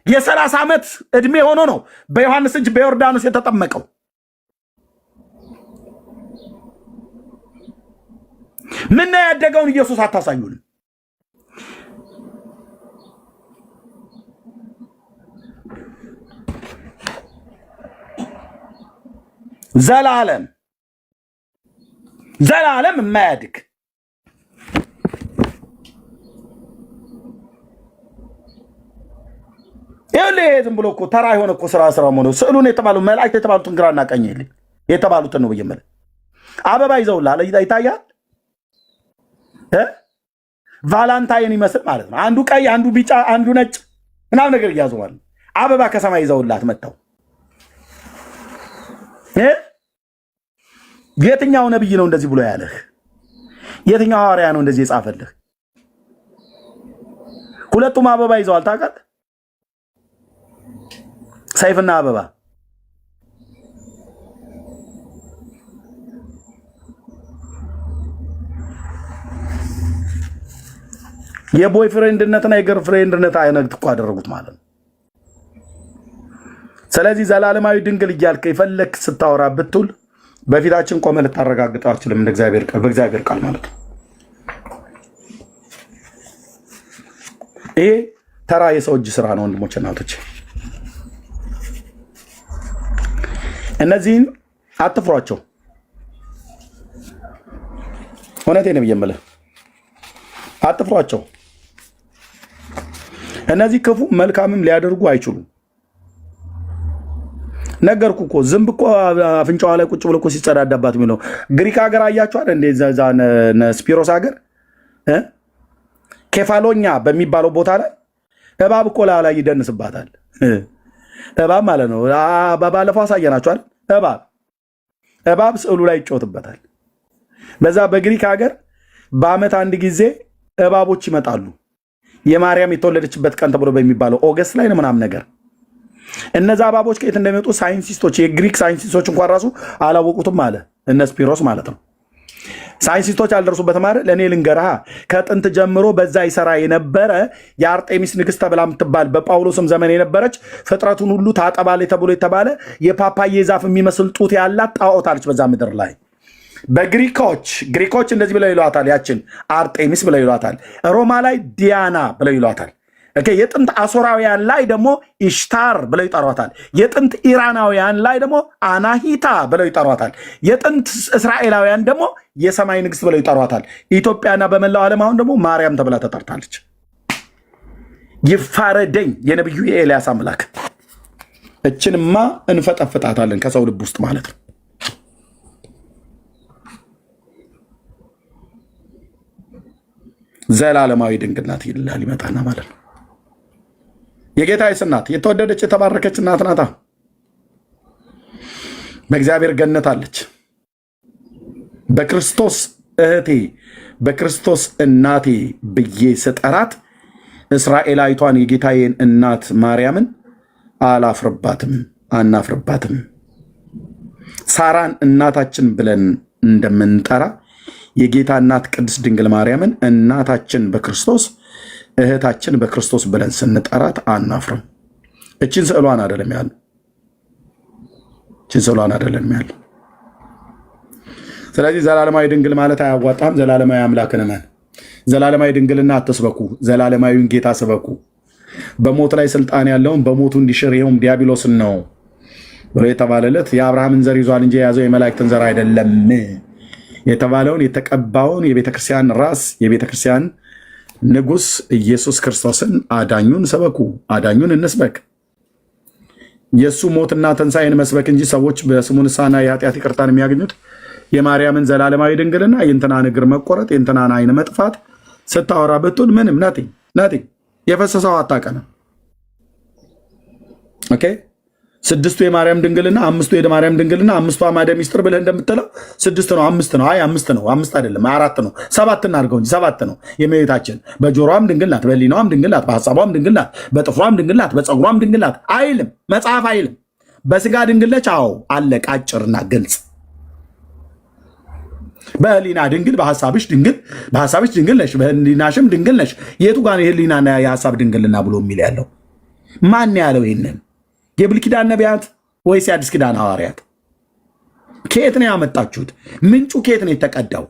የ30 ዓመት ዕድሜ ሆኖ ነው በዮሐንስ እጅ በዮርዳኖስ የተጠመቀው። ምን ያደገውን ኢየሱስ አታሳዩንም? ዘላለም የማያድግ ይኸውልህ ዝም ብሎ እኮ ተራ የሆነ እኮ ስራ ሆኖ ስዕሉን የተባሉ መላእክት የተባሉትን ግራና ቀኝ የተባሉትን ነው ብዬ የምልህ። አበባ ይዘውልሃል ይታያል። ቫላንታይን ይመስል ማለት ነው። አንዱ ቀይ፣ አንዱ ቢጫ፣ አንዱ ነጭ ምናምን ነገር እያዙ ማለት አበባ ከሰማይ ይዘውላት መጥተው የትኛው ነብይ ነው እንደዚህ ብሎ ያለህ? የትኛው ሐዋርያ ነው እንደዚህ የጻፈልህ? ሁለቱም አበባ ይዘዋል ታውቃለህ? ሰይፍና አበባ የቦይ ፍሬንድነትና የገር ፍሬንድነት አይነት እኮ አደረጉት ማለት ነው። ስለዚህ ዘላለማዊ ድንግል እያልከ የፈለክ ስታወራ ብትውል በፊታችን ቆመ ልታረጋግጠው አትችልም። እንደ እግዚአብሔር ቃል በእግዚአብሔር ቃል ማለት ነው። ይሄ ተራ የሰው እጅ ስራ ነው ወንድሞች እናቶች። እነዚህን አትፍሯቸው። እውነቴን ነው የምልህ፣ አትፍሯቸው። እነዚህ ክፉ መልካምም ሊያደርጉ አይችሉም። ነገርኩ እኮ ዝንብ እኮ አፍንጫዋ ላይ ቁጭ ብሎ እኮ ሲጸዳዳባት የሚለው ግሪክ ሀገር አያችኋል እንዴ? ስፒሮስ ሀገር ኬፋሎኛ በሚባለው ቦታ ላይ እባብ እኮ ላይ ይደንስባታል። እባብ ማለት ነው። ባለፈው አሳየናችኋል። እባብ ስዕሉ ላይ ይጮትበታል። በዛ በግሪክ ሀገር በአመት አንድ ጊዜ እባቦች ይመጣሉ። የማርያም የተወለደችበት ቀን ተብሎ በሚባለው ኦገስት ላይ ነው ምናምን ነገር። እነዛ እባቦች ከየት እንደሚመጡ ሳይንቲስቶች፣ የግሪክ ሳይንቲስቶች እንኳን ራሱ አላወቁትም አለ እነ ስፒሮስ ማለት ነው። ሳይንቲስቶች አልደረሱበትም አይደል? ለእኔ ልንገርሃ ከጥንት ጀምሮ በዛ ይሰራ የነበረ የአርጤሚስ ንግሥት ተብላ የምትባል በጳውሎስም ዘመን የነበረች ፍጥረቱን ሁሉ ታጠባለች ተብሎ የተባለ የፓፓዬ ዛፍ የሚመስል ጡት ያላት ጣዖት አለች በዛ ምድር ላይ። ግሪኮች እንደዚህ ብለው ይሏታል፣ ያችን አርጤሚስ ብለው ይሏታል። ሮማ ላይ ዲያና ብለው ይሏታል። የጥንት አሶራውያን ላይ ደግሞ ኢሽታር ብለው ይጠሯታል። የጥንት ኢራናውያን ላይ ደግሞ አናሂታ ብለው ይጠሯታል። የጥንት እስራኤላውያን ደግሞ የሰማይ ንግሥት ብለው ይጠሯታል። ኢትዮጵያና በመላው ዓለም አሁን ደግሞ ማርያም ተብላ ተጠርታለች። ይፋረደኝ የነቢዩ የኤልያስ አምላክ። እችንማ እንፈጠፍጣታለን ከሰው ልብ ውስጥ ማለት ነው። ዘላለማዊ ድንግል ናት ይላል ይመጣና ማለት ነው። የጌታዬ እናት የተወደደች የተባረከች እናት ናታ። በእግዚአብሔር ገነት አለች። በክርስቶስ እህቴ በክርስቶስ እናቴ ብዬ ስጠራት እስራኤላዊቷን የጌታዬን እናት ማርያምን አናፍርባትም። ሳራን እናታችን ብለን እንደምንጠራ የጌታ እናት ቅድስት ድንግል ማርያምን እናታችን በክርስቶስ እህታችን በክርስቶስ ብለን ስንጠራት አናፍርም። እችን ስዕሏን አይደለም ያለ። ስለዚህ ዘላለማዊ ድንግል ማለት አያዋጣም። ዘላለማዊ አምላክን እመን። ዘላለማዊ ድንግልና አትስበኩ፣ ዘላለማዊውን ጌታ ስበኩ። በሞት ላይ ስልጣን ያለውን በሞቱ እንዲሽር ይኸውም ዲያብሎስን ነው ብሎ የተባለለት የአብርሃምን ዘር ይዟል እንጂ የያዘው የመላእክትን ዘር አይደለም የተባለውን የተቀባውን የቤተክርስቲያን ራስ የቤተክርስቲያን ንጉሥ ኢየሱስ ክርስቶስን አዳኙን ሰበኩ። አዳኙን እንስበክ። የእሱ ሞትና ትንሣኤን መስበክ እንጂ ሰዎች በስሙ ንስሐና የኃጢአት ይቅርታን የሚያገኙት የማርያምን ዘላለማዊ ድንግልና የእንትናን እግር መቆረጥ የእንትናን አይን መጥፋት ስታወራ ብትል ምንም ናቲንግ የፈሰሰው አታቀንም። ኦኬ 6ቱ የማርያም ድንግልና 5ቱ የማርያም ድንግልና 5ቱ አማደ ሚስጥር ብለህ እንደምትለው 6 ነው 5 ነው። አይ 5 ነው 5 አይደለም 4 ነው 7 እናድርገው እንጂ 7 ነው። የእመቤታችን በጆሮዋም ድንግል ናት፣ በሕሊናዋም ድንግል ናት፣ በሐሳቧም ድንግል ናት፣ በጥፍሯም ድንግል ናት፣ በፀጉሯም ድንግል ናት አይልም መጽሐፍ አይልም። በስጋ ድንግል ነች። አዎ አለቀ፣ አጭርና ግልጽ። በሕሊና ድንግል፣ በሐሳብሽ ድንግል ነሽ፣ በሕሊናሽም ድንግል ነሽ። የቱ ጋር የሕሊናና የሐሳብ ድንግልና ብሎ የሚል ያለው ማን ያለው ይሄንን? የብሉይ ኪዳን ነቢያት ወይስ የአዲስ ኪዳን ሐዋርያት? ከየት ነው ያመጣችሁት? ምንጩ ከየት ነው የተቀዳው?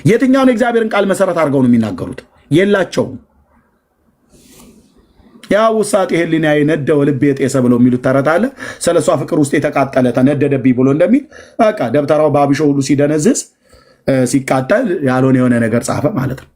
የትኛውን የእግዚአብሔርን ቃል መሰረት አድርገው ነው የሚናገሩት? የላቸውም። ያ ውሳጤ ሕሊናዬ ነደው ልቤ የጤሰ ብለው የሚሉት ተረት አለ። ስለሷ ፍቅር ውስጥ የተቃጠለ ተነደደብኝ ብሎ እንደሚል በቃ ደብተራው በአብሾ ሁሉ ሲደነዝዝ ሲቃጠል ያልሆነ የሆነ ነገር ጻፈ ማለት ነው።